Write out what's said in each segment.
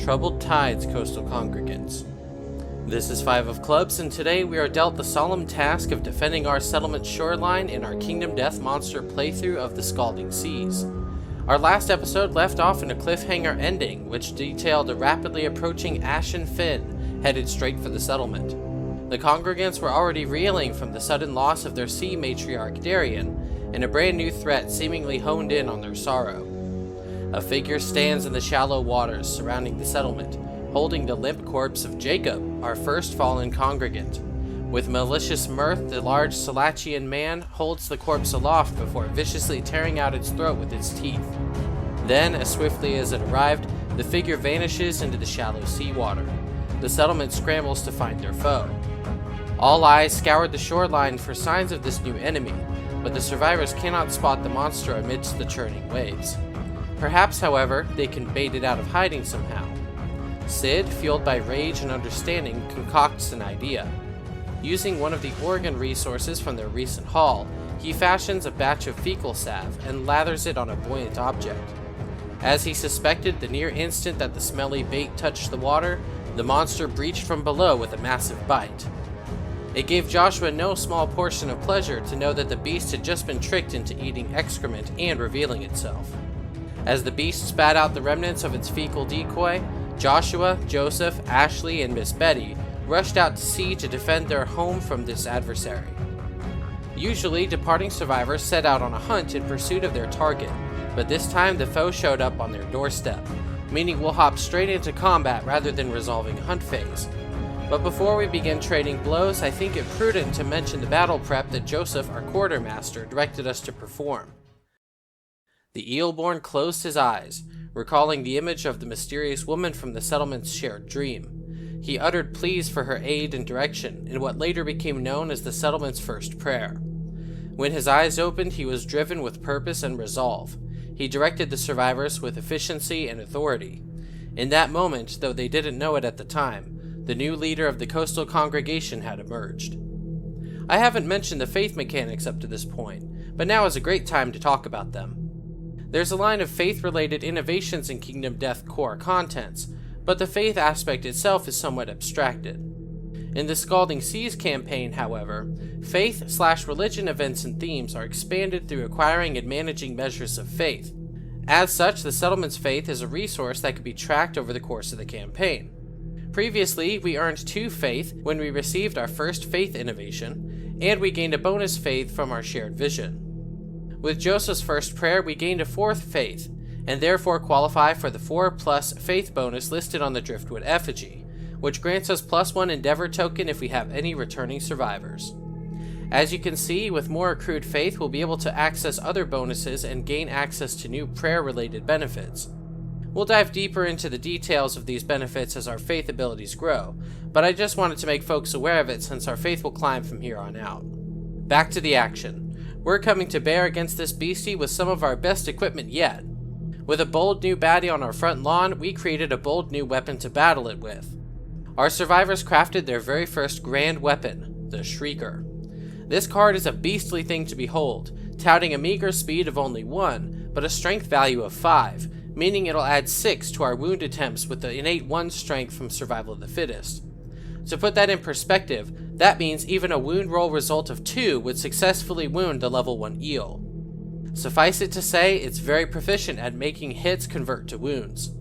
Troubled Tides, Coastal Congregants. This is 5 of Clubs, and today we are dealt the solemn task of defending our settlement shoreline in our Kingdom Death Monster playthrough of the Scalding Seas. Our last episode left off in a cliffhanger ending, which detailed a rapidly approaching ashen fin headed straight for the settlement. The Congregants were already reeling from the sudden loss of their sea Matriarch Dariene, and a brand new threat seemingly honed in on their sorrow. A figure stands in the shallow waters surrounding the settlement, holding the limp corpse of Jacob, our first fallen congregant. With malicious mirth, the large Salachian man holds the corpse aloft before viciously tearing out its throat with its teeth. Then, as swiftly as it arrived, the figure vanishes into the shallow seawater. The settlement scrambles to find their foe. All eyes scoured the shoreline for signs of this new enemy, but the survivors cannot spot the monster amidst the churning waves. Perhaps, however, they can bait it out of hiding somehow. Sid, fueled by rage and understanding, concocts an idea. Using one of the organ resources from their recent haul, he fashions a batch of fecal salve and lathers it on a buoyant object. As he suspected the near instant that the smelly bait touched the water, the monster breached from below with a massive bite. It gave Joshua no small portion of pleasure to know that the beast had just been tricked into eating excrement and revealing itself. As the beast spat out the remnants of its fecal decoy, Joshua, Joseph, Ashley, and Miss Betty rushed out to sea to defend their home from this adversary. Usually, departing survivors set out on a hunt in pursuit of their target, but this time the foe showed up on their doorstep, meaning we'll hop straight into combat rather than resolving a hunt phase. But before we begin trading blows, I think it prudent to mention the battle prep that Joseph, our quartermaster, directed us to perform. The eelborn closed his eyes, recalling the image of the mysterious woman from the settlement's shared dream. He uttered pleas for her aid and direction in what later became known as the settlement's first prayer. When his eyes opened, he was driven with purpose and resolve. He directed the survivors with efficiency and authority. In that moment, though they didn't know it at the time, the new leader of the coastal congregation had emerged. I haven't mentioned the faith mechanics up to this point, but now is a great time to talk about them. There's a line of faith-related innovations in Kingdom Death core contents, but the faith aspect itself is somewhat abstracted. In the Scalding Seas campaign, however, faith/religion events and themes are expanded through acquiring and managing measures of faith. As such, the settlement's faith is a resource that can be tracked over the course of the campaign. Previously, we earned 2 faith when we received our first faith innovation, and we gained a bonus faith from our shared vision. With Joseph's first prayer, we gained a 4th faith, and therefore qualify for the 4+ faith bonus listed on the Driftwood effigy, which grants us +1 endeavor token if we have any returning survivors. As you can see, with more accrued faith, we'll be able to access other bonuses and gain access to new prayer-related benefits. We'll dive deeper into the details of these benefits as our faith abilities grow, but I just wanted to make folks aware of it since our faith will climb from here on out. Back to the action. We're coming to bear against this beastie with some of our best equipment yet. With a bold new baddie on our front lawn, we created a bold new weapon to battle it with. Our survivors crafted their very first grand weapon, the Shrieker. This card is a beastly thing to behold, touting a meager speed of only 1, but a strength value of 5, meaning it'll add 6 to our wound attempts with the innate 1 strength from Survival of the Fittest. To put that in perspective, that means even a wound roll result of 2 would successfully wound the level 1 eel. Suffice it to say, it's very proficient at making hits convert to wounds.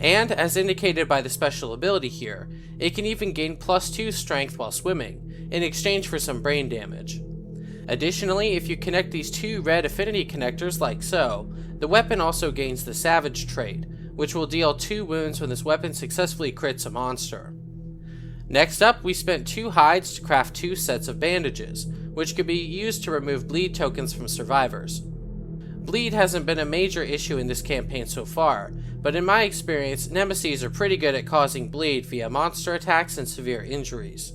And, as indicated by the special ability here, it can even gain +2 strength while swimming, in exchange for some brain damage. Additionally, if you connect these 2 red affinity connectors like so, the weapon also gains the Savage trait, which will deal 2 wounds when this weapon successfully crits a monster. Next up, we spent 2 hides to craft 2 sets of bandages, which could be used to remove bleed tokens from survivors. Bleed hasn't been a major issue in this campaign so far, but in my experience, nemesis are pretty good at causing bleed via monster attacks and severe injuries.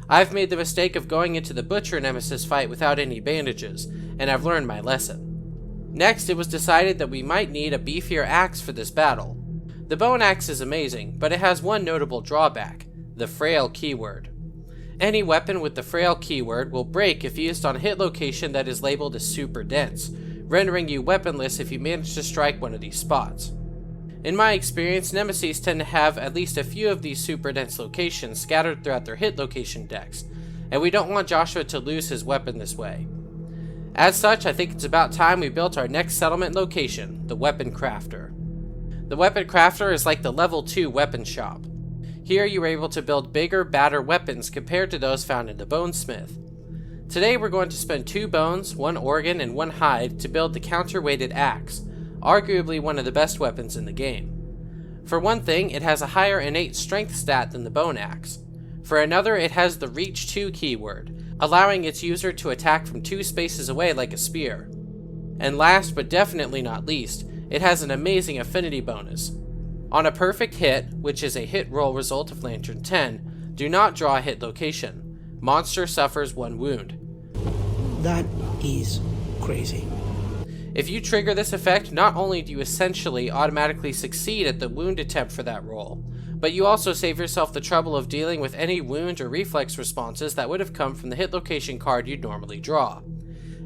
I've made the mistake of going into the Butcher Nemesis fight without any bandages, and I've learned my lesson. Next, it was decided that we might need a beefier axe for this battle. The bone axe is amazing, but it has one notable drawback: the frail keyword. Any weapon with the frail keyword will break if used on a hit location that is labeled as super dense, rendering you weaponless if you manage to strike one of these spots. In my experience, nemesis tend to have at least a few of these super dense locations scattered throughout their hit location decks, and we don't want Joshua to lose his weapon this way. As such, I think it's about time we built our next settlement location, the Weapon Crafter. The Weapon Crafter is like the level 2 weapon shop. Here you are able to build bigger, badder weapons compared to those found in the Bonesmith. Today we're going to spend 2 bones, 1 organ, and 1 hide to build the counterweighted axe, arguably one of the best weapons in the game. For one thing, it has a higher innate strength stat than the bone axe. For another, it has the reach 2 keyword, allowing its user to attack from 2 spaces away like a spear. And last but definitely not least, it has an amazing affinity bonus. On a perfect hit, which is a hit roll result of Lantern 10, do not draw a hit location. Monster suffers 1 wound. That is crazy. If you trigger this effect, not only do you essentially automatically succeed at the wound attempt for that roll, but you also save yourself the trouble of dealing with any wound or reflex responses that would have come from the hit location card you'd normally draw.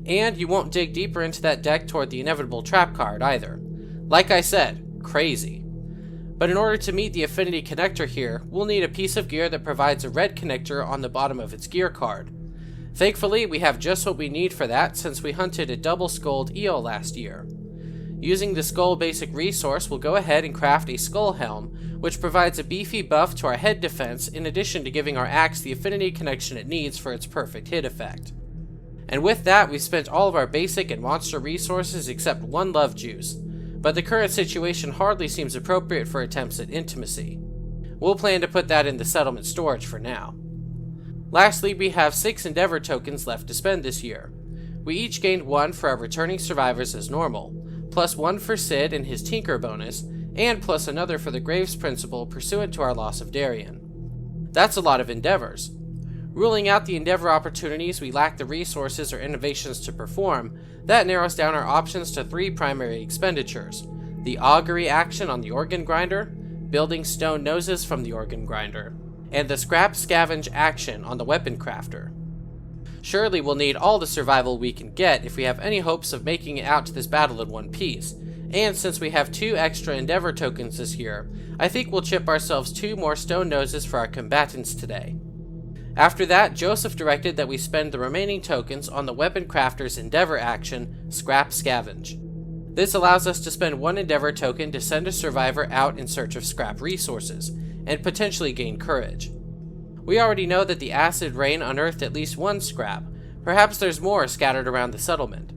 And you won't dig deeper into that deck toward the inevitable trap card either. Like I said, crazy. But in order to meet the affinity connector here, we'll need a piece of gear that provides a red connector on the bottom of its gear card. Thankfully, we have just what we need for that since we hunted a double-skulled eel last year. Using the skull basic resource, we'll go ahead and craft a skull helm, which provides a beefy buff to our head defense in addition to giving our axe the affinity connection it needs for its perfect hit effect. And with that, we've spent all of our basic and monster resources except 1 love juice, but the current situation hardly seems appropriate for attempts at intimacy. We'll plan to put that in the settlement storage for now. Lastly, we have 6 Endeavor tokens left to spend this year. We each gained 1 for our returning survivors as normal, plus 1 for Sid and his Tinker bonus, and plus another for the Graves Principle pursuant to our loss of Dariene. That's a lot of Endeavors. Ruling out the Endeavor opportunities we lack the resources or innovations to perform, that narrows down our options to 3 primary expenditures: the Augury action on the Organ Grinder, building stone noses from the Organ Grinder, and the Scrap Scavenge action on the Weapon Crafter. Surely we'll need all the survival we can get if we have any hopes of making it out to this battle in one piece, and since we have 2 extra Endeavor tokens this year, I think we'll chip ourselves 2 more stone noses for our combatants today. After that, Joseph directed that we spend the remaining tokens on the Weapon Crafter's Endeavor action, Scrap Scavenge. This allows us to spend 1 Endeavor token to send a survivor out in search of scrap resources, and potentially gain courage. We already know that the acid rain unearthed at least 1 scrap. Perhaps there's more scattered around the settlement.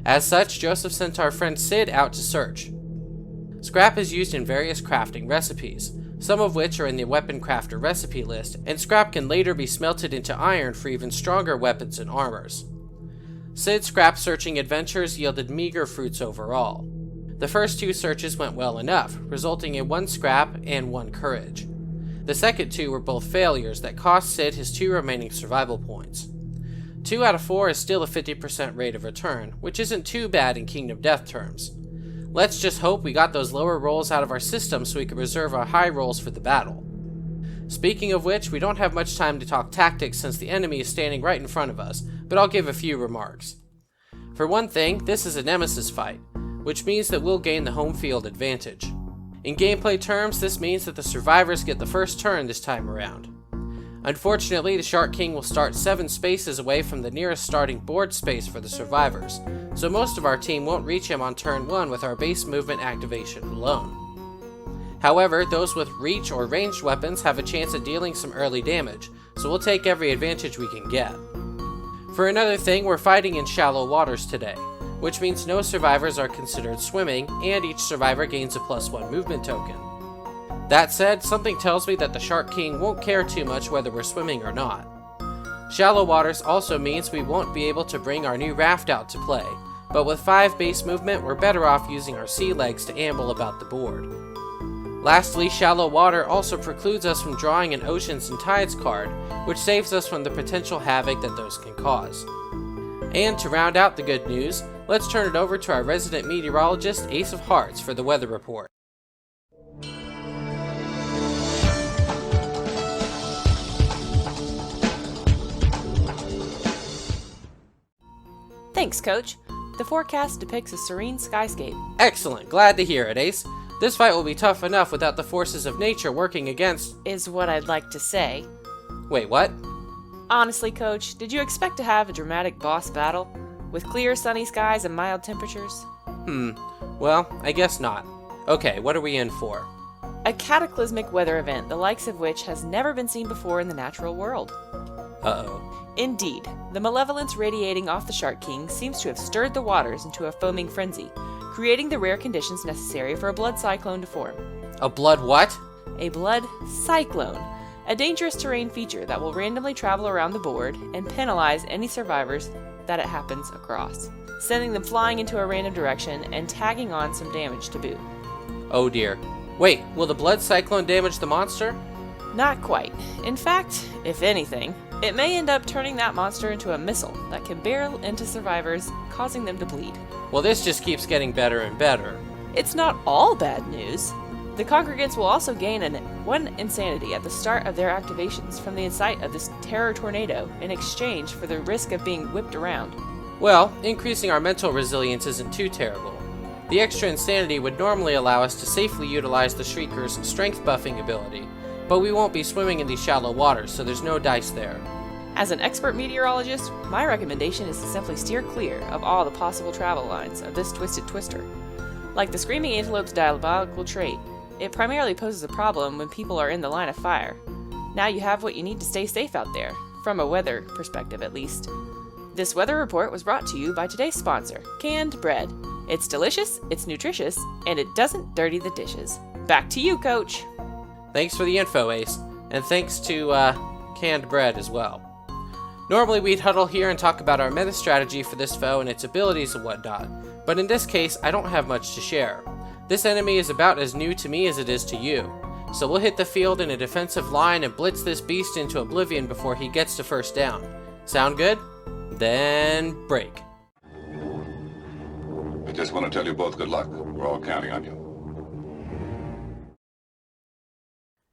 As such, Joseph sent our friend Sid out to search. Scrap is used in various crafting recipes, some of which are in the Weapon Crafter recipe list, and scrap can later be smelted into iron for even stronger weapons and armors. Sid's scrap searching adventures yielded meager fruits overall. The first 2 searches went well enough, resulting in 1 scrap and 1 courage. The second 2 were both failures that cost Sid his 2 remaining survival points. 2 out of 4 is still a 50% rate of return, which isn't too bad in Kingdom Death terms. Let's just hope we got those lower rolls out of our system so we can reserve our high rolls for the battle. Speaking of which, we don't have much time to talk tactics since the enemy is standing right in front of us, but I'll give a few remarks. For one thing, this is a nemesis fight, which means that we'll gain the home field advantage. In gameplay terms, this means that the survivors get the first turn this time around. Unfortunately, the Shark King will start 7 spaces away from the nearest starting board space for the survivors, so most of our team won't reach him on turn 1 with our base movement activation alone. However, those with reach or ranged weapons have a chance at dealing some early damage, so we'll take every advantage we can get. For another thing, we're fighting in shallow waters today, which means no survivors are considered swimming, and each survivor gains a +1 movement token. That said, something tells me that the Shark King won't care too much whether we're swimming or not. Shallow waters also means we won't be able to bring our new raft out to play, but with 5 base movement, we're better off using our sea legs to amble about the board. Lastly, shallow water also precludes us from drawing an Oceans and Tides card, which saves us from the potential havoc that those can cause. And to round out the good news, let's turn it over to our resident meteorologist, Ace of Hearts, for the weather report. Thanks, Coach. The forecast depicts a serene skyscape. Excellent, glad to hear it, Ace. This fight will be tough enough without the forces of nature working against... Is what I'd like to say. Wait, what? Honestly, Coach, did you expect to have a dramatic boss battle? With clear sunny skies and mild temperatures? Well, I guess not. Okay, what are we in for? A cataclysmic weather event, the likes of which has never been seen before in the natural world. Uh-oh. Indeed, the malevolence radiating off the Shark King seems to have stirred the waters into a foaming frenzy, creating the rare conditions necessary for a blood cyclone to form. A blood what? A blood cyclone, a dangerous terrain feature that will randomly travel around the board and penalize any survivors that it happens across, sending them flying into a random direction and tagging on some damage to boot. Oh dear. Wait, will the blood cyclone damage the monster? Not quite. In fact, if anything, it may end up turning that monster into a missile that can barrel into survivors, causing them to bleed. Well, this just keeps getting better and better. It's not all bad news. The Congregants will also gain one insanity at the start of their activations from the insight of this terror tornado in exchange for the risk of being whipped around. Well, increasing our mental resilience isn't too terrible. The extra insanity would normally allow us to safely utilize the Shrieker's strength buffing ability, but we won't be swimming in these shallow waters, so there's no dice there. As an expert meteorologist, my recommendation is to simply steer clear of all the possible travel lines of this twisted twister. Like the Screaming Antelope's diabolical trait, it primarily poses a problem when people are in the line of fire. Now you have what you need to stay safe out there, from a weather perspective at least. This weather report was brought to you by today's sponsor, Canned Bread. It's delicious, it's nutritious, and it doesn't dirty the dishes. Back to you, Coach! Thanks for the info, Ace, and thanks to, Canned Bread as well. Normally we'd huddle here and talk about our meta strategy for this foe and its abilities and whatnot, but in this case, I don't have much to share. This enemy is about as new to me as it is to you, so we'll hit the field in a defensive line and blitz this beast into oblivion before he gets to first down. Sound good? Then break. I just want to tell you both good luck. We're all counting on you.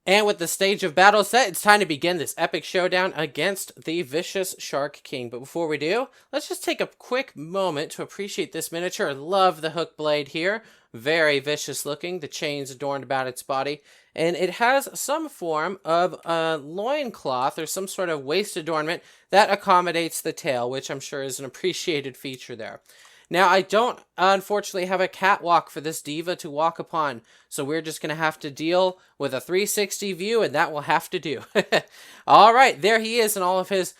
And with the stage of battle set, it's time to begin this epic showdown against the vicious Shark King. But before we do, let's just take a quick moment to appreciate this miniature. I love the hook blade here. Very vicious looking, the chains adorned about its body. And it has some form of a loincloth or some sort of waist adornment that accommodates the tail, which I'm sure is an appreciated feature there. Now, I don't, unfortunately, have a catwalk for this diva to walk upon, so we're just going to have to deal with a 360 view, and that will have to do. All right, there he is in all of his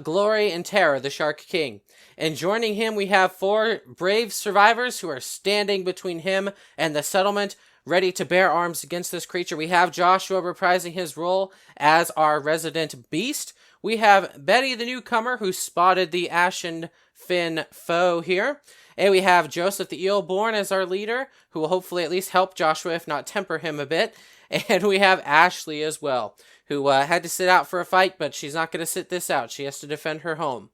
glory and terror, the Shark King. And joining him, we have 4 brave survivors who are standing between him and the settlement, ready to bear arms against this creature. We have Joshua reprising his role as our resident beast. We have Betty, the newcomer, who spotted the ashen fin foe here. And we have Joseph the Eelborn as our leader, who will hopefully at least help Joshua, if not temper him a bit. And we have Ashley as well, who had to sit out for a fight, but she's not going to sit this out. She has to defend her home.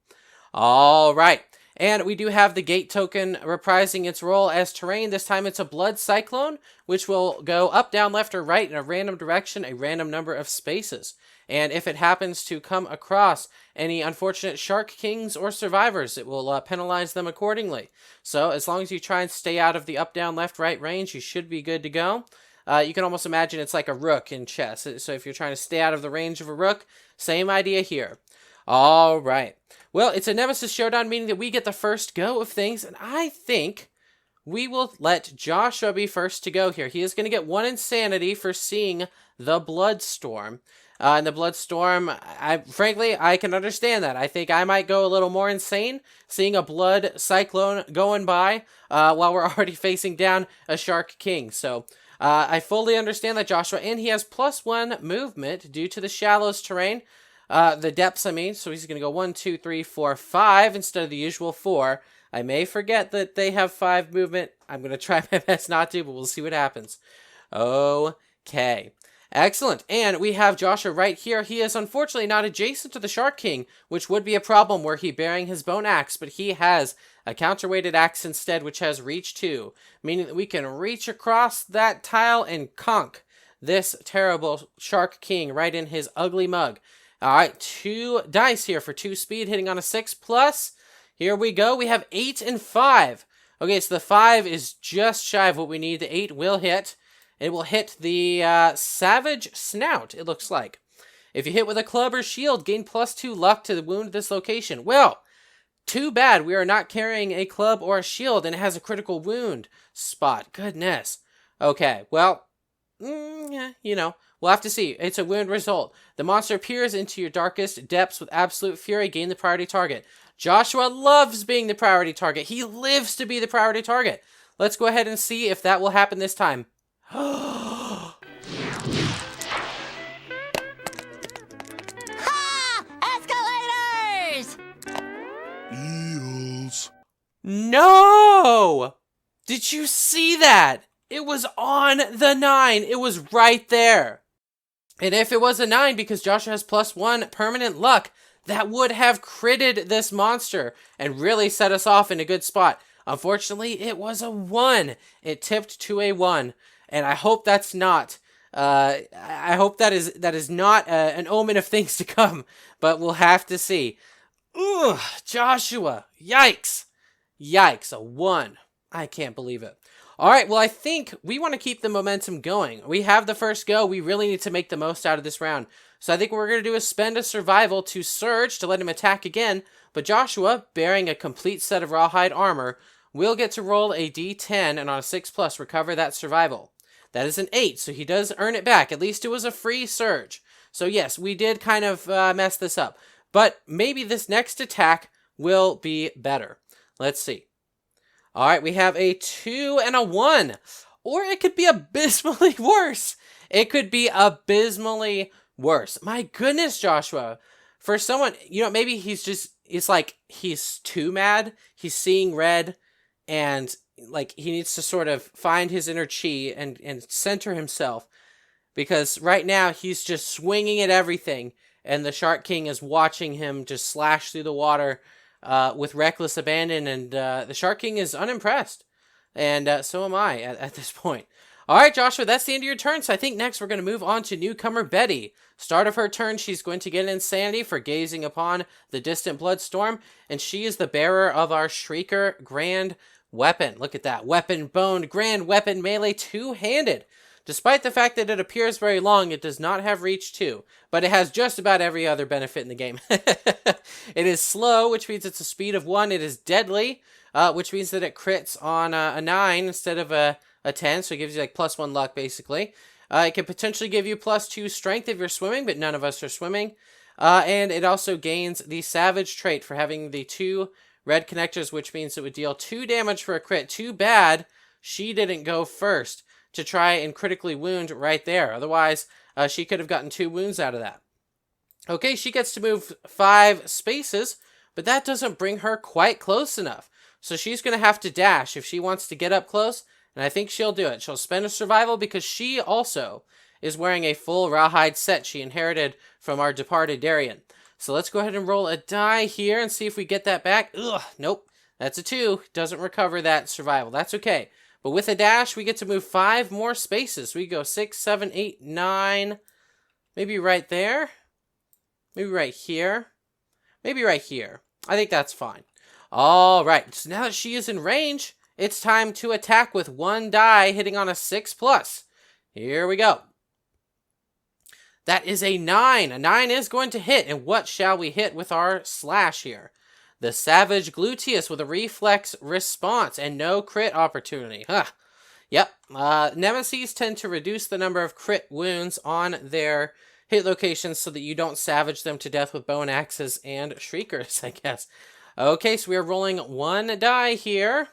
All right. And we do have the gate token reprising its role as terrain. This time it's a blood cyclone, which will go up, down, left, or right in a random direction, a random number of spaces. And if it happens to come across any unfortunate Shark Kings or survivors, it will penalize them accordingly. So as long as you try and stay out of the up, down, left, right range, you should be good to go. You can almost imagine it's like a rook in chess. So if you're trying to stay out of the range of a rook, same idea here. All right. Well, it's a Nemesis Showdown, meaning that we get the first go of things, and I think we will let Joshua be first to go here. He is going to get 1 insanity for seeing the Bloodstorm. And the Bloodstorm, frankly, I can understand that. I think I might go a little more insane seeing a blood cyclone going by while we're already facing down a Shark King. So I fully understand that, Joshua. And he has +1 movement due to the shallows terrain. The depths, I mean. So he's going to go 1, 2, 3, 4, 5 instead of the usual 4. I may forget that they have 5 movement. I'm going to try my best not to, but we'll see what happens. Okay. Excellent. And we have Joshua right here. He is unfortunately not adjacent to the Shark King, which would be a problem were he bearing his bone axe, but he has a counterweighted axe instead, which has reach 2, meaning that we can reach across that tile and conk this terrible Shark King right in his ugly mug. All right, 2 dice here for 2 speed, hitting on a 6+. Here we go. We have 8 and 5. Okay, so the 5 is just shy of what we need. The 8 will hit. It will hit the Savage Snout, it looks like. If you hit with a club or shield, gain +2 luck to wound this location. Well, too bad we are not carrying a club or a shield, and it has a critical wound spot. Goodness. Okay, well, you know, we'll have to see. It's a wound result. The monster peers into your darkest depths with absolute fury. Gain the priority target. Joshua loves being the priority target. He lives to be the priority target. Let's go ahead and see if that will happen this time. Ha! Escalators! Eels. No! Did you see that? It was on the 9. It was right there. And if it was a 9, because Joshua has +1 permanent luck, that would have critted this monster and really set us off in a good spot. Unfortunately, it was a 1. It tipped to a 1. And I hope that's not, I hope that is not an omen of things to come. But we'll have to see. Ugh, Joshua. Yikes. Yikes, a 1. I can't believe it. All right, well, I think we want to keep the momentum going. We have the first go. We really need to make the most out of this round. So I think what we're going to do is spend a survival to surge to let him attack again. But Joshua, bearing a complete set of rawhide armor, will get to roll a d10 and on a 6+ recover that survival. That is an 8, so he does earn it back. At least it was a free surge. So yes, we did kind of mess this up. But maybe this next attack will be better. Let's see. All right, we have a 2 and a 1. Or it could be abysmally worse. It could be abysmally worse. My goodness, Joshua. For someone, you know, maybe it's like he's too mad. He's seeing red and like he needs to sort of find his inner chi and center himself. Because right now he's just swinging at everything. And the Shark King is watching him just slash through the water with reckless abandon, and the Shark King is unimpressed. And so am I at this point. All right, Joshua, that's the end of your turn, so I think next we're going to move on to newcomer Betty. Start of her turn, she's going to get insanity for gazing upon the distant bloodstorm, and she is the bearer of our Shrieker Grand Weapon. Look at that, weapon-boned Grand Weapon melee two-handed. Despite the fact that it appears very long, it does not have reach 2, but it has just about every other benefit in the game. It is slow, which means it's a speed of 1. It is deadly, which means that it crits on a 9 instead of a 10, so it gives you like +1 luck, basically. It can potentially give you +2 strength if you're swimming, but none of us are swimming. And it also gains the Savage trait for having the 2 red connectors, which means it would deal 2 damage for a crit. Too bad she didn't go first to try and critically wound right there. Otherwise, she could have gotten 2 wounds out of that. Okay, she gets to move 5 spaces, but that doesn't bring her quite close enough. So she's going to have to dash if she wants to get up close, and I think she'll do it. She'll spend a survival because she also is wearing a full rawhide set she inherited from our departed Dariene. So let's go ahead and roll a die here and see if we get that back. Ugh, nope, that's a 2. Doesn't recover that survival. That's okay. But with a dash, we get to move 5 more spaces. We go 6, 7, 8, 9. Maybe right there. Maybe right here. Maybe right here. I think that's fine. All right. So now that she is in range, it's time to attack with 1 die hitting on a 6+. Here we go. That is a 9. A 9 is going to hit. And what shall we hit with our slash here? The Savage Gluteus with a reflex response and no crit opportunity. Huh. Yep. Nemesis tend to reduce the number of crit wounds on their hit locations so that you don't savage them to death with bone axes and shriekers, I guess. Okay, so we are rolling 1 die here.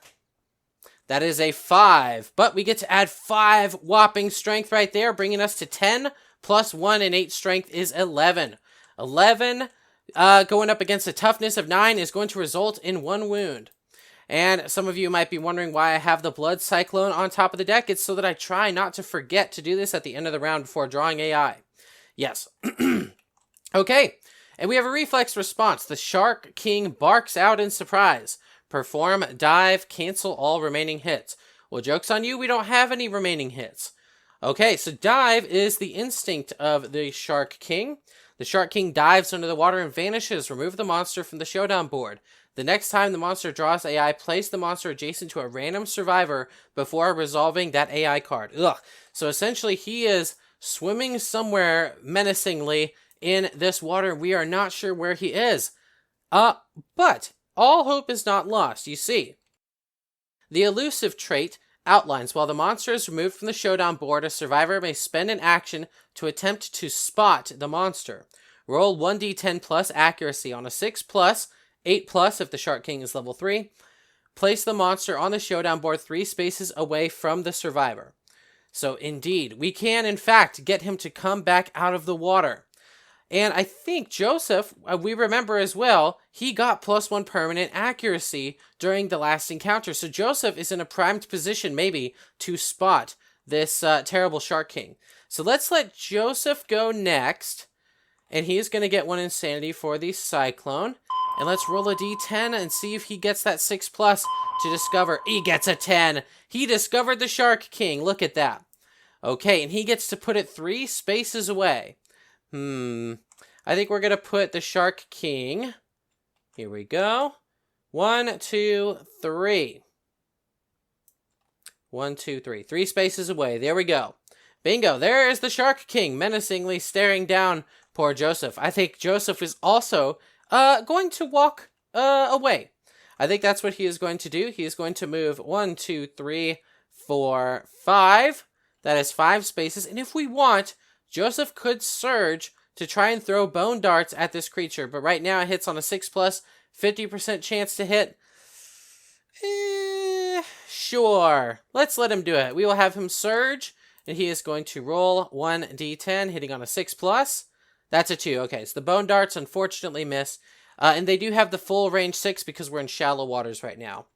That is a 5. But we get to add 5 whopping strength right there, bringing us to 10 plus 1 and 8 strength is 11. 11... going up against a toughness of 9 is going to result in 1 wound. And some of you might be wondering why I have the Blood Cyclone on top of the deck. It's so that I try not to forget to do this at the end of the round before drawing AI. Yes. Okay. And we have a reflex response. The Shark King barks out in surprise. Perform, dive, cancel all remaining hits. Well, joke's on you, we don't have any remaining hits. Okay, so dive is the instinct of the Shark King. The Shark King dives under the water and vanishes. Remove the monster from the Showdown board. The next time the monster draws AI, place the monster adjacent to a random survivor before resolving that AI card. Ugh. So essentially, he is swimming somewhere menacingly in this water. We are not sure where he is. But all hope is not lost. You see, the elusive trait outlines while the monster is removed from the showdown board, a survivor may spend an action to attempt to spot the monster. Roll 1d10 plus accuracy on a 6 plus, 8 plus if the Shark King is level 3. Place the monster on the showdown board 3 spaces away from the survivor. So indeed, we can in fact get him to come back out of the water. And I think Joseph, we remember as well, he got +1 permanent accuracy during the last encounter. So Joseph is in a primed position maybe to spot this terrible Shark King. So let's let Joseph go next. And he's going to get 1 insanity for the Cyclone. And let's roll a d10 and see if he gets that 6 plus to discover. He gets a 10. He discovered the Shark King. Look at that. Okay, and he gets to put it 3 spaces away. I think we're going to put the Shark King. Here we go. 1, 2, 3. 1, 2, 3. 3 spaces away. There we go. Bingo. There is the Shark King menacingly staring down poor Joseph. I think Joseph is also going to walk away. I think that's what he is going to do. He is going to move 1, 2, 3, 4, 5. That is 5 spaces. And if we want, Joseph could surge to try and throw bone darts at this creature. But right now it hits on a 6 plus, 50% chance to hit. Sure. Let's let him do it. We will have him surge. And he is going to roll 1d10, hitting on a 6 plus. That's a 2. Okay, so the bone darts unfortunately miss. And they do have the full range 6 because we're in shallow waters right now.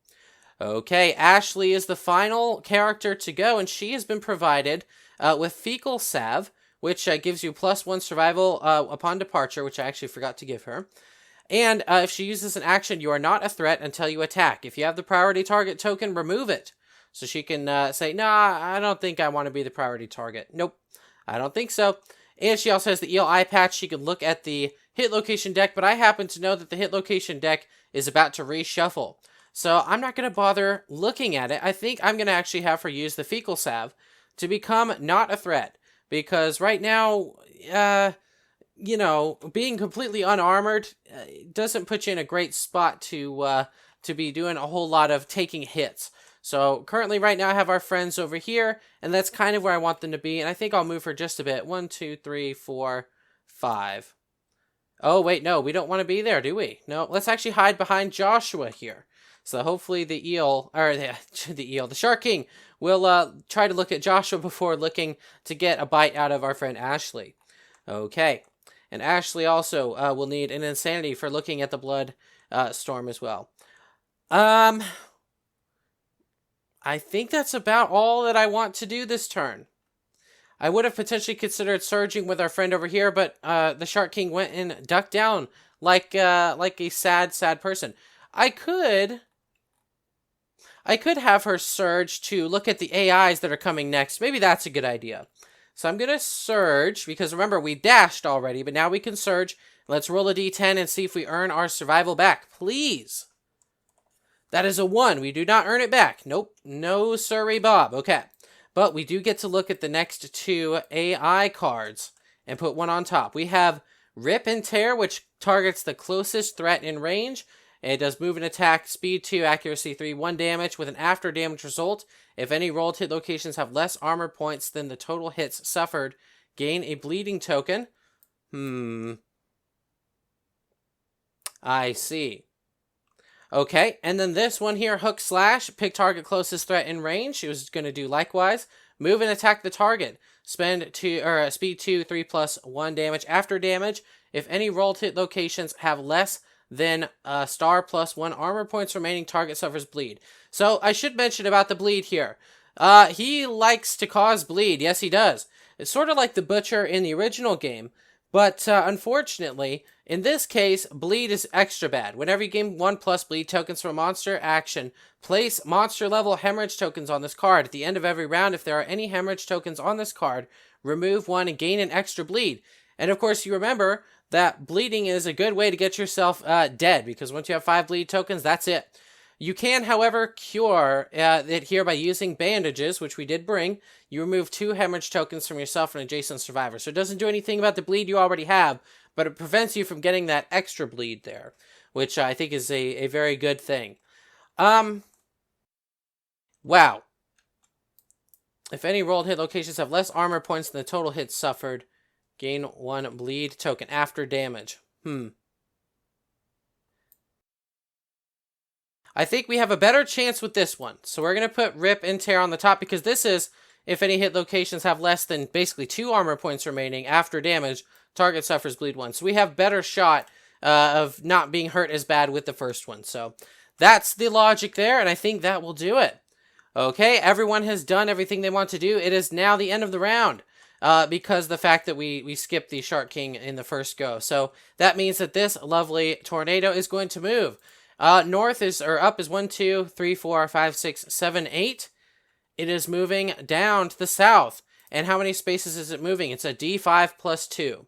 Okay, Ashley is the final character to go, and she has been provided with fecal salve, which gives you +1 survival upon departure, which I actually forgot to give her. And if she uses an action, you are not a threat until you attack. If you have the priority target token, remove it. So she can say, nah, I don't think I want to be the priority target. Nope, I don't think so. And she also has the eel eye patch. She can look at the hit location deck, but I happen to know that the hit location deck is about to reshuffle. So I'm not going to bother looking at it. I think I'm going to actually have her use the fecal salve to become not a threat. Because right now, you know, being completely unarmored doesn't put you in a great spot to be doing a whole lot of taking hits. So currently right now I have our friends over here, and that's kind of where I want them to be. And I think I'll move her just a bit. 1, 2, 3, 4, 5. Oh, wait, no, we don't want to be there, do we? No, let's actually hide behind Joshua here. So hopefully the Shark King will try to look at Joshua before looking to get a bite out of our friend Ashley. Okay. And Ashley also will need an insanity for looking at the blood storm as well. I think that's about all that I want to do this turn. I would have potentially considered surging with our friend over here, but the Shark King went and ducked down like a sad person. I could have her surge to look at the AIs that are coming next. Maybe that's a good idea. So I'm going to surge, because remember, we dashed already, but now we can surge. Let's roll a d10 and see if we earn our survival back. Please. That is a 1. We do not earn it back. Nope. No sirree Bob. Okay. But we do get to look at the next 2 AI cards and put one on top. We have Rip and Tear, which targets the closest threat in range. It does move and attack, speed 2, accuracy 3, 1 damage with an after damage result. If any rolled hit locations have less armor points than the total hits suffered, gain a bleeding token. I see. Okay, and then this one here, Hook Slash, pick target closest threat in range. It was going to do likewise. Move and attack the target. Spend 2 or speed 2, 3 plus 1 damage after damage. If any rolled hit locations have less than star plus 1 armor points remaining, target suffers bleed. So I should mention about the bleed here. He likes to cause bleed. Yes, he does. It's sort of like the Butcher in the original game. But unfortunately, in this case, bleed is extra bad. Whenever you gain 1+ bleed tokens from a monster action, place monster level hemorrhage tokens on this card. At the end of every round, if there are any hemorrhage tokens on this card, remove 1 and gain an extra bleed. And of course, you remember that bleeding is a good way to get yourself dead, because once you have 5 bleed tokens, that's it. You can, however, cure it here by using bandages, which we did bring. You remove 2 hemorrhage tokens from yourself and adjacent survivor. So it doesn't do anything about the bleed you already have, but it prevents you from getting that extra bleed there, which I think is a very good thing. Wow. If any rolled hit locations have less armor points than the total hits suffered, gain 1 bleed token after damage. I think we have a better chance with this one. So we're going to put Rip and Tear on the top, because this is, if any hit locations have less than basically 2 armor points remaining after damage, target suffers bleed 1. So we have better shot of not being hurt as bad with the first one. So that's the logic there, and I think that will do it. Okay, everyone has done everything they want to do. It is now the end of the round, because the fact that we skipped the Shark King in the first go. So that means that this lovely tornado is going to move. North is, or up is 1, 2, 3, 4, 5, 6, 7, 8. It is moving down to the south. And how many spaces is it moving? It's a D5 plus 2.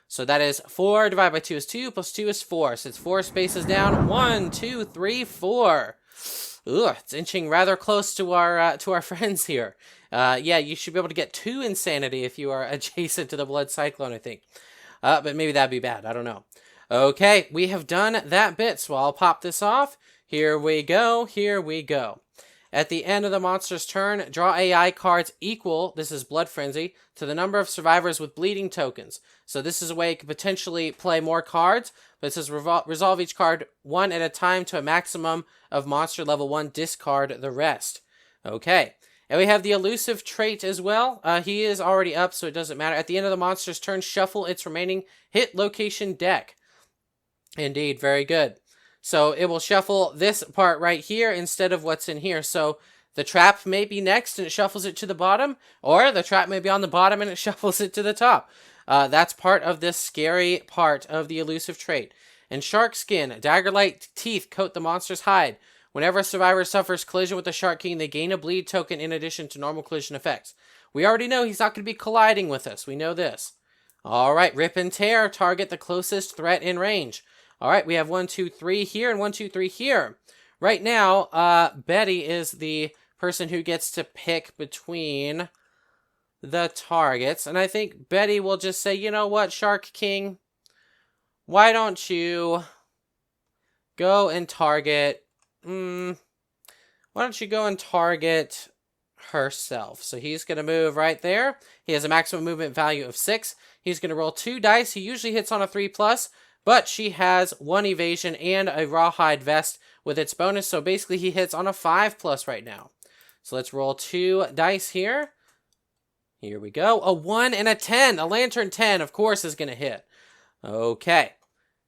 So that is 4 divided by 2 is 2, plus 2 is 4. So it's 4 spaces down. 1, 2, 3, 4. Ugh, it's inching rather close to our friends here. Yeah, you should be able to get 2 insanity if you are adjacent to the blood cyclone, I think. But maybe that'd be bad. I don't know. Okay, we have done that bit, so I'll pop this off. Here we go, here we go. At the end of the monster's turn, draw AI cards equal, this is Blood Frenzy, to the number of survivors with bleeding tokens. So this is a way you could potentially play more cards, but it says resolve each card 1 at a time to a maximum of monster level 1, discard the rest. Okay, and we have the elusive trait as well. He is already up, so it doesn't matter. At the end of the monster's turn, shuffle its remaining hit location deck. Indeed, very good. So it will shuffle this part right here instead of what's in here. So the trap may be next and it shuffles it to the bottom, or the trap may be on the bottom and it shuffles it to the top. That's part of this scary part of the elusive trait. And shark skin, dagger-like teeth coat the monster's hide. Whenever a survivor suffers collision with the Shark King, they gain a bleed token in addition to normal collision effects. We already know he's not going to be colliding with us. We know this. Alright, Rip and Tear, target the closest threat in range. Alright, we have 1, 2, 3 here and 1, 2, 3 here. Right now, Betty is the person who gets to pick between the targets. And I think Betty will just say, you know what, Shark King, why don't you go and target... why don't you go and target herself? So he's going to move right there. He has a maximum movement value of 6. He's going to roll 2 dice. He usually hits on a 3+, but she has 1 evasion and a rawhide vest with its bonus. So basically he hits on a 5+ right now. So let's roll 2 dice here. Here we go. A 1 and a 10. A lantern 10, of course, is going to hit. Okay.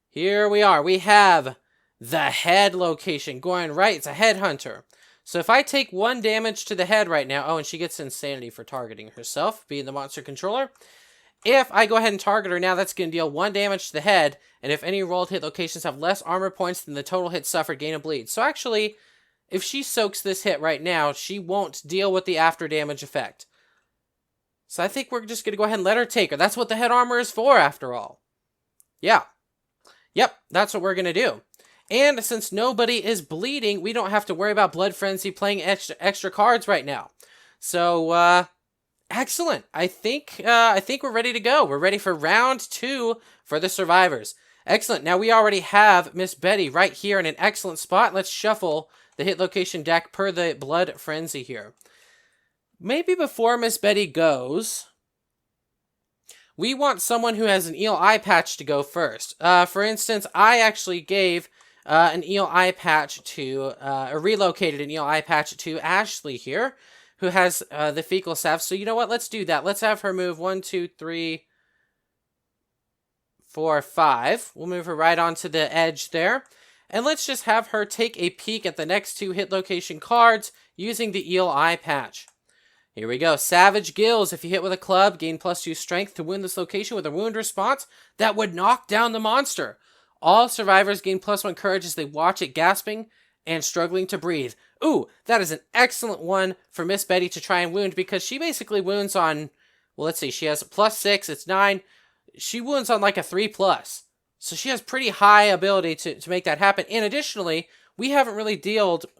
Here we are. We have the head location going right. It's a headhunter. So if I take 1 damage to the head right now, oh, and she gets insanity for targeting herself, being the monster controller. If I go ahead and target her now, that's going to deal 1 damage to the head, and if any rolled hit locations have less armor points than the total hit suffered, gain a bleed. So actually, if she soaks this hit right now, she won't deal with the after damage effect. So I think we're just going to go ahead and let her take her. That's what the head armor is for, after all. Yeah. Yep, that's what we're going to do. And since nobody is bleeding, we don't have to worry about Blood Frenzy playing extra cards right now. So, excellent. I think we're ready to go. We're ready for round 2 for the survivors. Excellent. Now we already have Miss Betty right here in an excellent spot. Let's shuffle the hit location deck per the Blood Frenzy here. Maybe before Miss Betty goes, we want someone who has an eel eye patch to go first. For instance, I actually gave an eel eye patch to, relocated an eel eye patch to Ashley here, who has the fecal staff. So you know what? Let's do that. Let's have her move 1, 2, 3, 4, 5. We'll move her right onto the edge there. And let's just have her take a peek at the next 2 hit location cards using the eel eye patch. Here we go. Savage Gills. If you hit with a club, gain +2 strength to wound this location with a wound response that would knock down the monster. All survivors gain +1 courage as they watch it gasping and struggling to breathe. Ooh, that is an excellent one for Miss Betty to try and wound, because she basically wounds on, well, let's see, she has +6, it's 9. she wounds on like a 3+. So she has pretty high ability to make that happen. And additionally, we haven't really we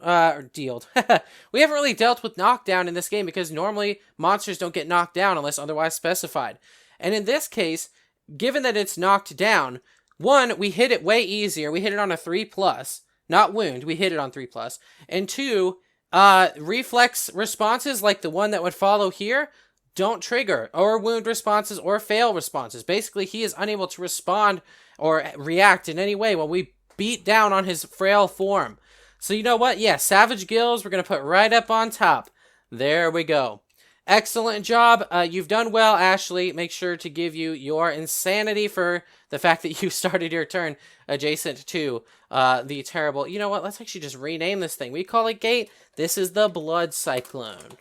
haven't really dealt with knockdown in this game because normally monsters don't get knocked down unless otherwise specified. And in this case, given that it's knocked down, one, we hit it way easier. We hit it on a 3+, not wound. We hit it on 3+. And two, reflex responses like the one that would follow here don't trigger, or wound responses or fail responses. Basically, he is unable to respond or react in any way while we beat down on his frail form. So you know what? Yeah, Savage Gills, we're going to put right up on top. There we go. Excellent job. You've done well, Ashley. Make sure to give you your insanity for the fact that you started your turn adjacent to the terrible... You know what? Let's actually just rename this thing. We call it Gate. This is the Blood Cyclone.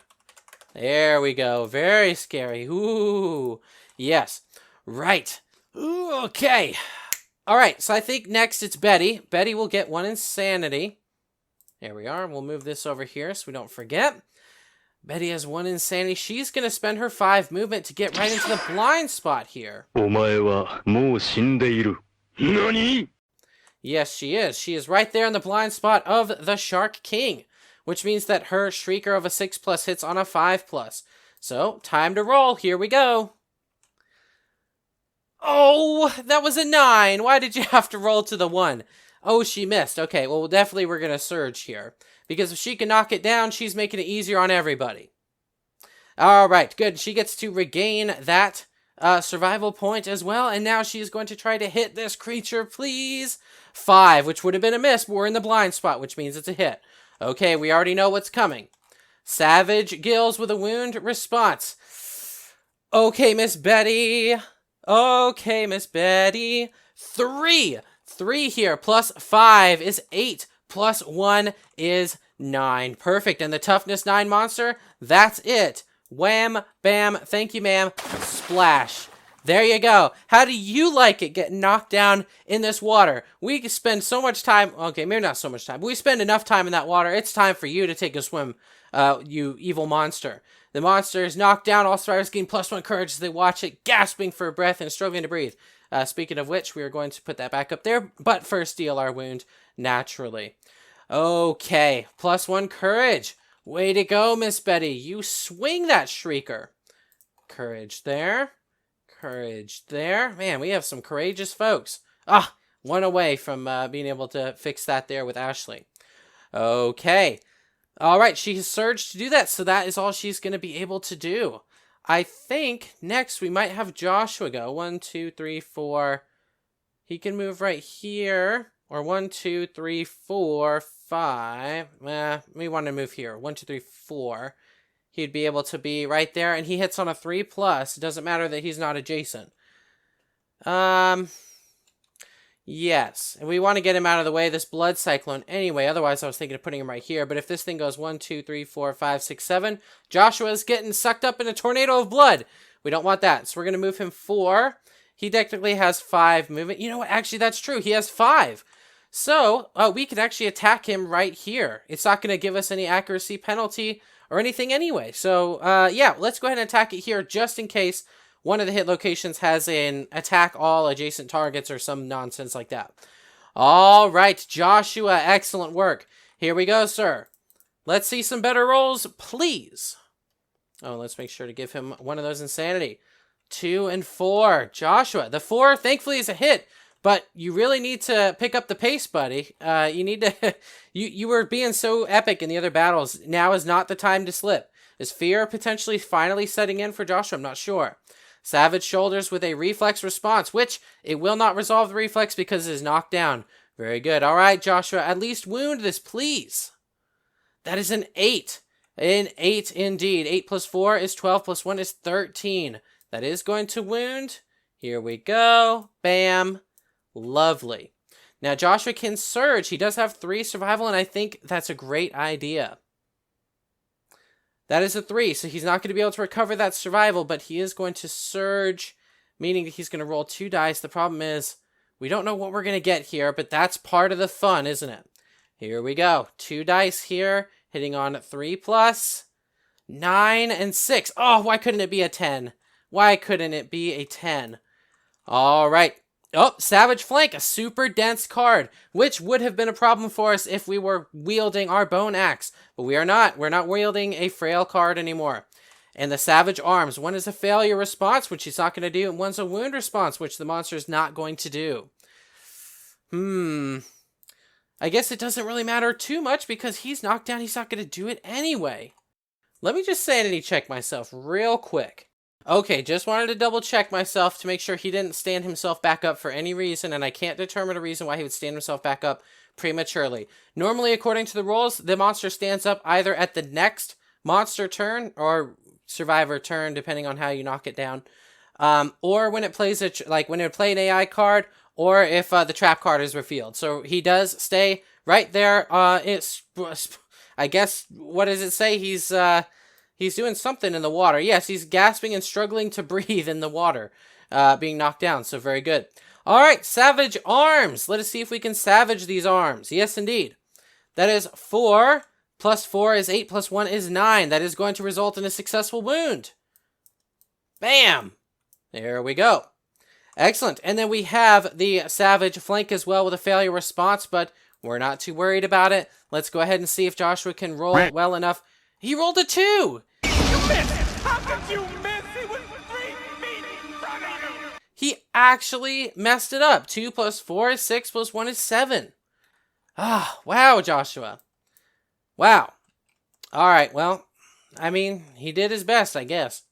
There we go. Very scary. Ooh. Yes. Right. Ooh, okay. All right. So I think next it's Betty. Betty will get 1 insanity. There we are. We'll move this over here so we don't forget. Betty has 1 insanity. She's going to spend her 5 movement to get right into the blind spot here. Yes, she is. She is right there in the blind spot of the Shark King, which means that her Shrieker of a 6+ hits on a 5+. So, time to roll. Here we go. Oh, that was a 9. Why did you have to roll to the 1? Oh, she missed. Okay, well, definitely we're going to surge here. Because if she can knock it down, she's making it easier on everybody. All right, good. She gets to regain that survival point as well. And now she's going to try to hit this creature, please. 5, which would have been a miss, but we're in the blind spot, which means it's a hit. Okay, we already know what's coming. Savage Gills with a wound response. Okay, Miss Betty. Okay, Miss Betty. 3. 3 here, plus 5 is 8. Plus 1 is 9. Perfect. And the toughness 9 monster, that's it. Wham, bam, thank you, ma'am. Splash. There you go. How do you like it getting knocked down in this water? We spend so much time, okay, maybe not so much time, but we spend enough time in that water. It's time for you to take a swim, you evil monster. The monster is knocked down. All survivors gain +1 courage as they watch it, gasping for breath and struggling to breathe. Speaking of which, we are going to put that back up there, but first deal our wound naturally. Okay, +1 courage. Way to go, Miss Betty. You swing that Shrieker. Courage there. Courage there. Man, we have some courageous folks. 1 away from being able to fix that there with Ashley. Okay. All right, she has surged to do that, so that is all she's going to be able to do. I think next we might have Joshua go. 1, 2, 3, 4. He can move right here. Or 1, 2, 3, 4, 5. We want to move here. 1, 2, 3, 4. He'd be able to be right there. And he hits on a 3+. It doesn't matter that he's not adjacent. Yes. And we want to get him out of the way, this Blood Cyclone anyway. Otherwise, I was thinking of putting him right here. But if this thing goes 1, 2, 3, 4, 5, 6, 7, Joshua's getting sucked up in a tornado of blood. We don't want that. So we're going to move him 4. He technically has 5 movement. You know what? Actually, that's true. He has 5. So, we could actually attack him right here. It's not going to give us any accuracy penalty or anything anyway. So, yeah, let's go ahead and attack it here just in case one of the hit locations has an attack all adjacent targets or some nonsense like that. All right, Joshua, excellent work. Here we go, sir. Let's see some better rolls, please. Oh, let's make sure to give him one of those insanity. 2 and 4. Joshua, the 4, thankfully, is a hit. But you really need to pick up the pace, buddy. You need to... you were being so epic in the other battles. Now is not the time to slip. Is fear potentially finally setting in for Joshua? I'm not sure. Savage Shoulders with a reflex response, which it will not resolve the reflex because it is knocked down. Very good. All right, Joshua, at least wound this, please. That is an 8. An 8 indeed. 8 plus 4 is 12 plus 1 is 13. That is going to wound. Here we go. Bam. Lovely. Now, Joshua can surge. He does have 3 survival, and I think that's a great idea. That is a 3, so he's not going to be able to recover that survival, but he is going to surge, meaning that he's going to roll 2 dice. The problem is, we don't know what we're going to get here, but that's part of the fun, isn't it? Here we go. 2 dice here, hitting on 3+, 9, and 6. Oh, why couldn't it be a 10? Why couldn't it be a 10? All right. Oh, Savage Flank, a super dense card, which would have been a problem for us if we were wielding our Bone Axe. But we are not. We're not wielding a frail card anymore. And the Savage Arms. One is a failure response, which he's not going to do, and one's a wound response, which the monster is not going to do. I guess it doesn't really matter too much because he's knocked down. He's not going to do it anyway. Let me just sanity check myself real quick. Okay, just wanted to double check myself to make sure he didn't stand himself back up for any reason, and I can't determine a reason why he would stand himself back up prematurely. Normally, according to the rules, the monster stands up either at the next monster turn or survivor turn, depending on how you knock it down, or when it plays when it play an AI card, or if the trap card is revealed. So he does stay right there. I guess, what does it say? He's doing something in the water. Yes, he's gasping and struggling to breathe in the water, being knocked down. So very good. All right, Savage Arms. Let us see if we can savage these arms. Yes, indeed. That is 4 plus 4 is 8 plus 1 is 9. That is going to result in a successful wound. Bam! There we go. Excellent. And then we have the Savage Flank as well with a failure response, but we're not too worried about it. Let's go ahead and see if Joshua can roll it well enough. He rolled a 2! You missed! How could you miss? He was 3 feet in front of you! He actually messed it up. 2 plus 4 is 6 plus 1 is 7. Ah, wow, Joshua. Wow. Alright, well, I mean, he did his best, I guess.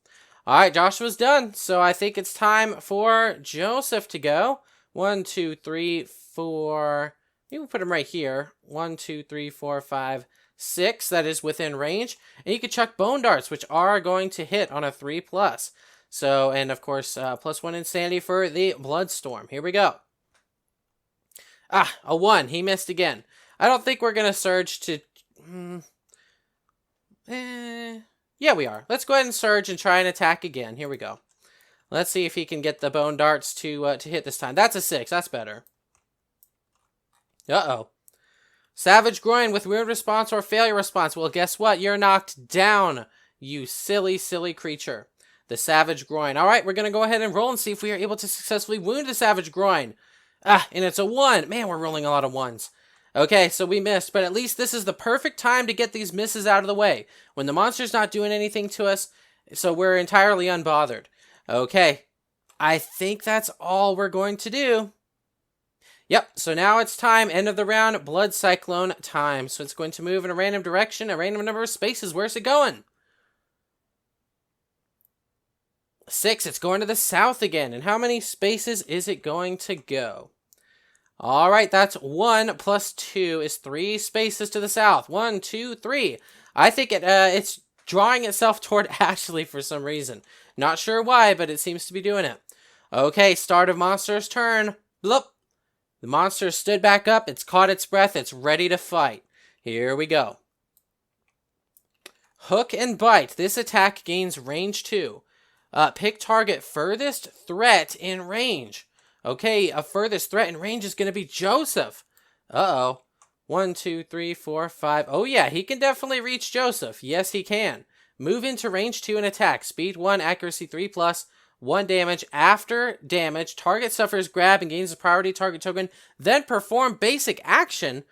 Alright, Joshua's done. So I think it's time for Joseph to go. 1, 2, 3, 4... You can put him right here. 1, 2, 3, 4, 5, 6. That is within range. And you can chuck Bone Darts, which are going to hit on a 3+. So, and of course, +1 insanity for the Bloodstorm. Here we go. Ah, a 1. He missed again. I don't think we're going to surge to... Yeah, we are. Let's go ahead and surge and try and attack again. Here we go. Let's see if he can get the Bone Darts to hit this time. That's a 6. That's better. Uh-oh. Savage Groin with wound response or failure response. Well, guess what? You're knocked down, you silly, silly creature. The Savage Groin. All right, we're going to go ahead and roll and see if we are able to successfully wound the Savage Groin. Ah, and it's a 1. Man, we're rolling a lot of 1s. Okay, so we missed, but at least this is the perfect time to get these misses out of the way. When the monster's not doing anything to us, so we're entirely unbothered. Okay, I think that's all we're going to do. Yep, so now it's time, end of the round, Blood Cyclone time. So it's going to move in a random direction, a random number of spaces. Where's it going? 6, it's going to the south again. And how many spaces is it going to go? All right, that's 1 plus 2 is 3 spaces to the south. 1, 2, 3. I think it's drawing itself toward Ashley for some reason. Not sure why, but it seems to be doing it. Okay, start of monster's turn. Bloop. The monster stood back up, it's caught its breath, it's ready to fight. Here we go. Hook and Bite. This attack gains range 2. Pick target furthest threat in range. Okay, a furthest threat in range is going to be Joseph. Uh-oh. 1, 2, 3, 4, 5. Oh yeah, he can definitely reach Joseph. Yes, he can. Move into range 2 and attack. Speed 1, accuracy 3+. 1 damage. After damage, target suffers grab and gains a priority target token. Then perform basic action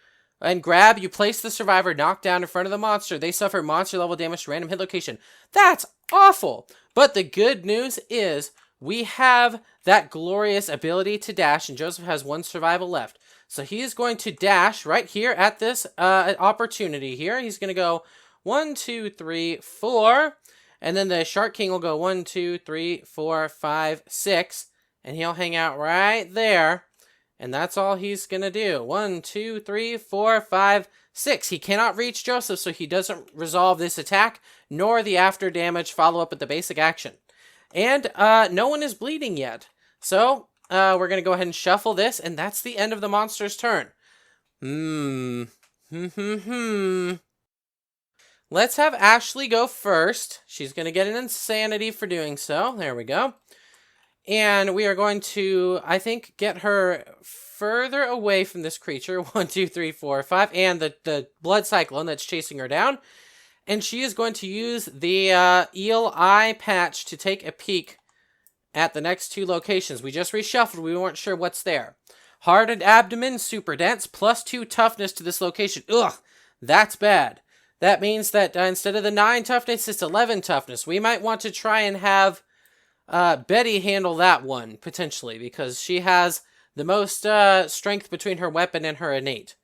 and grab. You place the survivor knocked down in front of the monster. They suffer monster level damage to random hit location. That's awful. But the good news is we have that glorious ability to dash, and Joseph has 1 survival left. So he is going to dash right here at this opportunity here. He's going to go 1, 2, 3, 4. And then the Shark King will go 1, 2, 3, 4, 5, 6. And he'll hang out right there. And that's all he's going to do. 1, 2, 3, 4, 5, 6. He cannot reach Joseph, so he doesn't resolve this attack, nor the after damage follow up with the basic action. And no one is bleeding yet. So we're going to go ahead and shuffle this, and that's the end of the monster's turn. Let's have Ashley go first. She's going to get an insanity for doing so. There we go. And we are going to, I think, get her further away from this creature. 1, 2, 3, 4, 5. And the blood cyclone that's chasing her down. And she is going to use the eel eye patch to take a peek at the next 2 locations. We just reshuffled. We weren't sure what's there. Hardened abdomen, super dense, +2 toughness to this location. Ugh, that's bad. That means that instead of the 9 toughness, it's 11 toughness. We might want to try and have Betty handle that one, potentially, because she has the most strength between her weapon and her innate.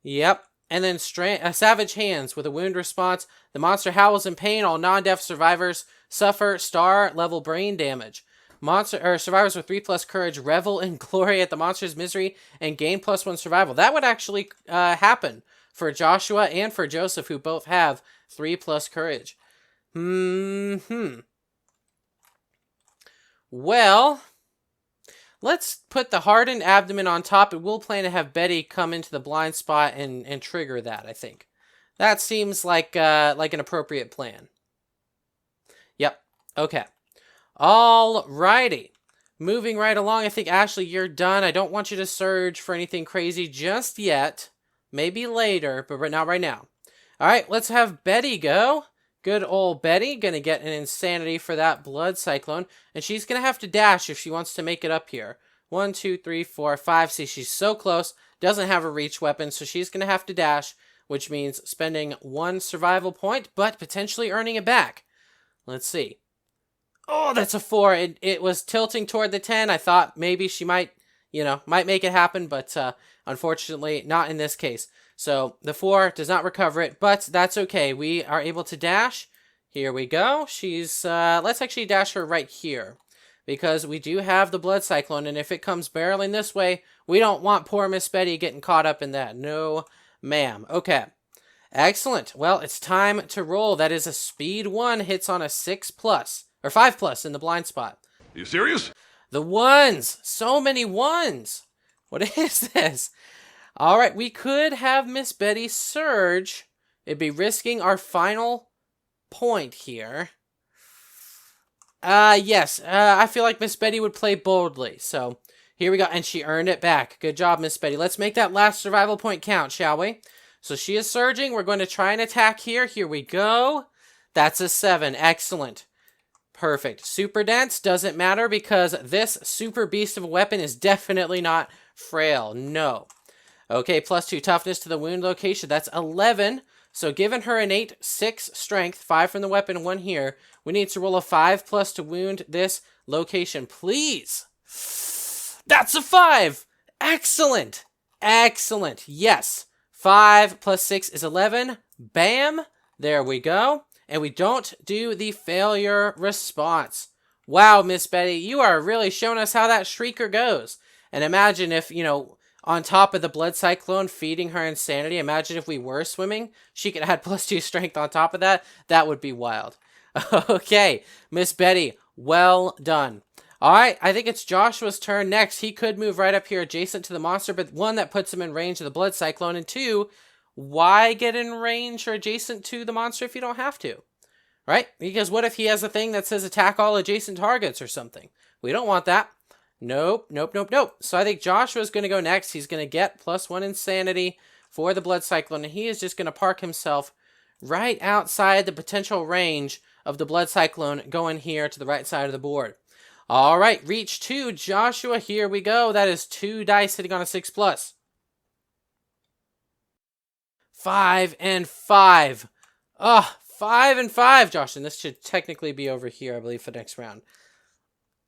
Yep. And then Savage Hands with a wound response. The monster howls in pain. All non-death survivors suffer star-level brain damage. Survivors with 3+ courage revel in glory at the monster's misery and gain +1 survival. That would actually happen for Joshua and for Joseph, who both have 3+ courage. Well, let's put the hardened abdomen on top, and we'll plan to have Betty come into the blind spot and trigger that, I think. That seems like an appropriate plan. Yep. Okay. Alrighty. Moving right along, I think, Ashley, you're done. I don't want you to surge for anything crazy just yet. Maybe later, but not right now. Alright, let's have Betty go. Good old Betty. Gonna get an insanity for that blood cyclone. And she's gonna have to dash if she wants to make it up here. 1, 2, 3, 4, 5. See, she's so close. Doesn't have a reach weapon, so she's gonna have to dash, which means spending 1 survival point, but potentially earning it back. Let's see. Oh, that's a 4. It was tilting toward the 10. I thought maybe she might make it happen, but unfortunately, not in this case. So the 4 does not recover it, but that's okay. We are able to dash. Here we go. She's, let's actually dash her right here, because we do have the blood cyclone, and if it comes barreling this way, we don't want poor Miss Betty getting caught up in that. No, ma'am. Okay. Excellent. Well, it's time to roll. That is a speed 1, hits on a 6+. Or 5+ in the blind spot. You serious? The 1s! So many 1s! What is this? Alright, we could have Miss Betty surge. It'd be risking our final point here. Yes. I feel like Miss Betty would play boldly. So, here we go. And she earned it back. Good job, Miss Betty. Let's make that last survival point count, shall we? So, she is surging. We're going to try and attack here. Here we go. That's a 7. Excellent. Perfect. Super dense doesn't matter because this super beast of a weapon is definitely not frail. No. Okay, +2 toughness to the wound location. That's 11. So given her innate 6 strength, 5 from the weapon, 1 here, we need to roll a 5+ to wound this location. Please. That's a 5. Excellent. Excellent. Yes. 5 + 6 is 11. Bam. There we go. And we don't do the failure response. Wow, Miss Betty, you are really showing us how that shrieker goes. And imagine if, on top of the blood cyclone feeding her insanity, imagine if we were swimming, she could add +2 strength on top of that. That would be wild. Okay, Miss Betty, well done. All right, I think it's Joshua's turn next. He could move right up here adjacent to the monster, but 1, that puts him in range of the blood cyclone, and 2, why get in range or adjacent to the monster if you don't have to? Right? Because what if he has a thing that says attack all adjacent targets or something? We don't want that. Nope, nope, nope, nope. So I think Joshua's going to go next. He's going to get +1 insanity for the blood cyclone, and he is just going to park himself right outside the potential range of the blood cyclone going here to the right side of the board. All right, reach 2, Joshua. Here we go. That is 2 dice hitting on a 6+. 5 and 5. 5 and 5, Josh. And this should technically be over here, I believe, for next round.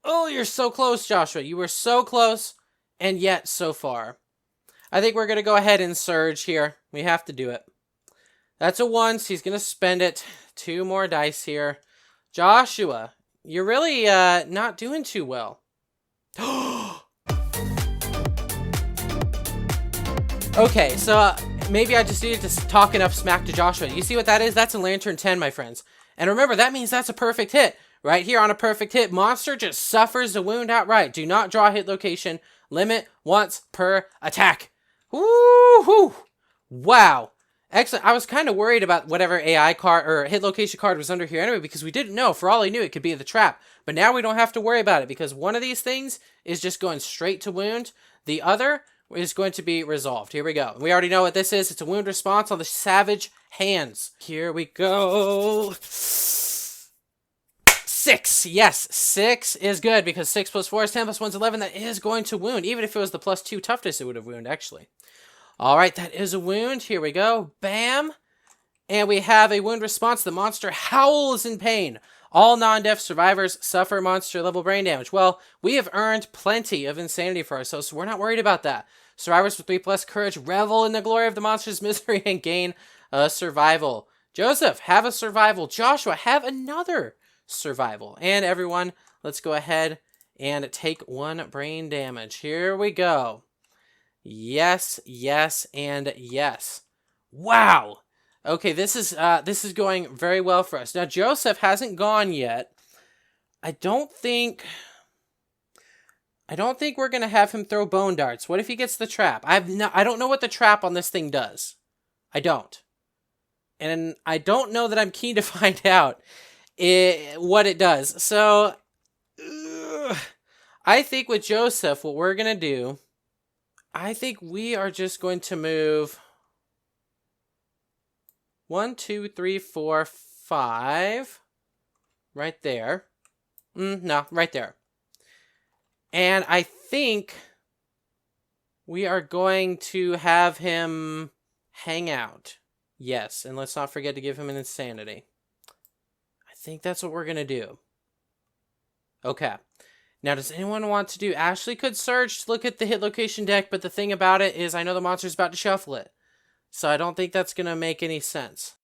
Oh, you're so close, Joshua. You were so close, and yet so far. I think we're going to go ahead and surge here. We have to do it. That's a 1, so he's going to spend it. 2 more dice here. Joshua, you're really not doing too well. Okay, so maybe I just needed to talk enough smack to Joshua. You see what that is? That's a Lantern 10, my friends. And remember, that means that's a perfect hit. Right here on a perfect hit, monster just suffers the wound outright. Do not draw hit location. Limit once per attack. Woo-hoo! Wow. Excellent. I was kind of worried about whatever AI card or hit location card was under here anyway, because we didn't know. For all I knew, it could be the trap. But now we don't have to worry about it, because one of these things is just going straight to wound. The other is going to be resolved. Here we go. We already know what this is. It's a wound response on the Savage Hands. Here we go. 6. Yes, 6 is good because 6 plus 4 is 10 plus 1 is 11. That is going to wound. Even if it was the plus 2 toughness, it would have wound, actually. All right, that is a wound. Here we go. Bam. And we have a wound response. The monster howls in pain. All non-deaf survivors suffer monster-level brain damage. Well, we have earned plenty of insanity for ourselves, so we're not worried about that. Survivors with 3+ courage revel in the glory of the monster's misery and gain a survival. Joseph, have a survival. Joshua, have another survival. And everyone, let's go ahead and take 1 brain damage. Here we go. Yes, yes, and yes. Wow. Okay, this is going very well for us. Now, Joseph hasn't gone yet. I don't think we're going to have him throw bone darts. What if he gets the trap? I don't know what the trap on this thing does. I don't. And I don't know that I'm keen to find out what it does. So, I think with Joseph, what we're going to do, I think we are just going to move 1, 2, 3, 4, 5. Right there. No, right there. And I think we are going to have him hang out. Yes, and let's not forget to give him an insanity. I think that's what we're going to do. Okay. Now, does anyone want to do... Ashley could search to look at the hit location deck, but the thing about it is I know the monster's about to shuffle it. So I don't think that's going to make any sense.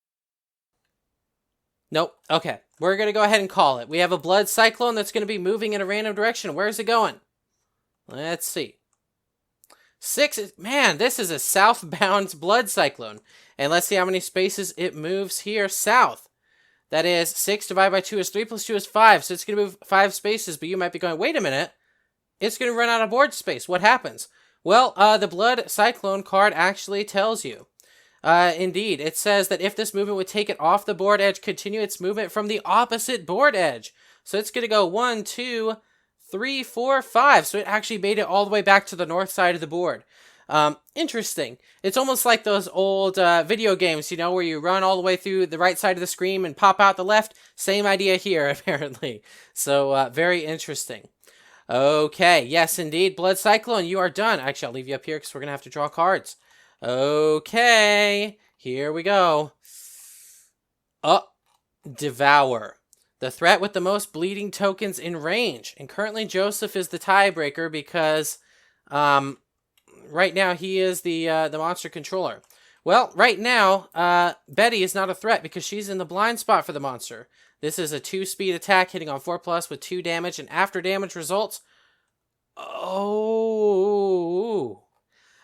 Nope. Okay. We're going to go ahead and call it. We have a blood cyclone that's going to be moving in a random direction. Where is it going? Let's see. 6. Man, this is a southbound blood cyclone. And let's see how many spaces it moves here south. That is 6 divided by 2 is 3 plus 2 is 5. So it's going to move 5 spaces. But you might be going, wait a minute. It's going to run out of board space. What happens? Well, the blood cyclone card actually tells you. Indeed, it says that if this movement would take it off the board edge, continue its movement from the opposite board edge. So it's going to go 1, 2, 3, 4, 5. So it actually made it all the way back to the north side of the board. Interesting. It's almost like those old video games, you know, where you run all the way through the right side of the screen and pop out the left. Same idea here, apparently. So very interesting. Okay, yes, indeed. Blood Cyclone, you are done. Actually, I'll leave you up here because we're going to have to draw cards. Okay, here we go. Devour. The threat with the most bleeding tokens in range. And currently Joseph is the tiebreaker because right now he is the monster controller. Well, right now, Betty is not a threat because she's in the blind spot for the monster. This is a 2-speed attack hitting on 4+ with 2 damage, and after damage results... Oh...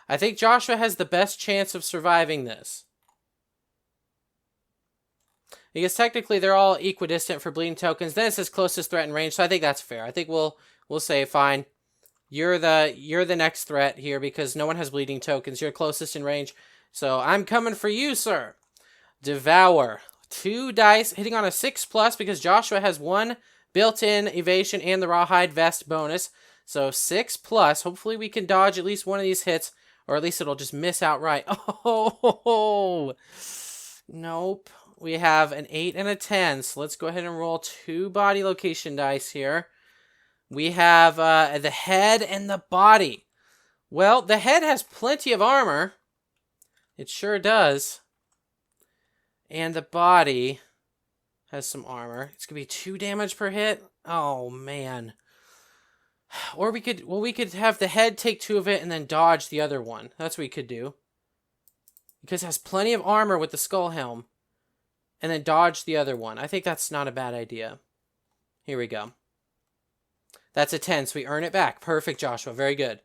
I think Joshua has the best chance of surviving this. Because technically they're all equidistant for bleeding tokens. Then it says closest threat in range, so I think that's fair. I think we'll say, fine, you're the next threat here because no one has bleeding tokens. You're closest in range. So I'm coming for you, sir. Devour. 2 dice, hitting on a 6+ because Joshua has 1 built-in evasion and the rawhide vest bonus. So 6+. Hopefully we can dodge at least one of these hits. Or at least it'll just miss outright. Oh, nope. We have an 8 and a 10. So let's go ahead and roll 2 body location dice here. We have the head and the body. Well, the head has plenty of armor. It sure does. And the body has some armor. It's going to be 2 damage per hit. Oh, man. Or we could have the head take 2 of it and then dodge the other one. That's what we could do. Because it has plenty of armor with the skull helm. And then dodge the other one. I think that's not a bad idea. Here we go. That's a 10, so we earn it back. Perfect, Joshua. Very good.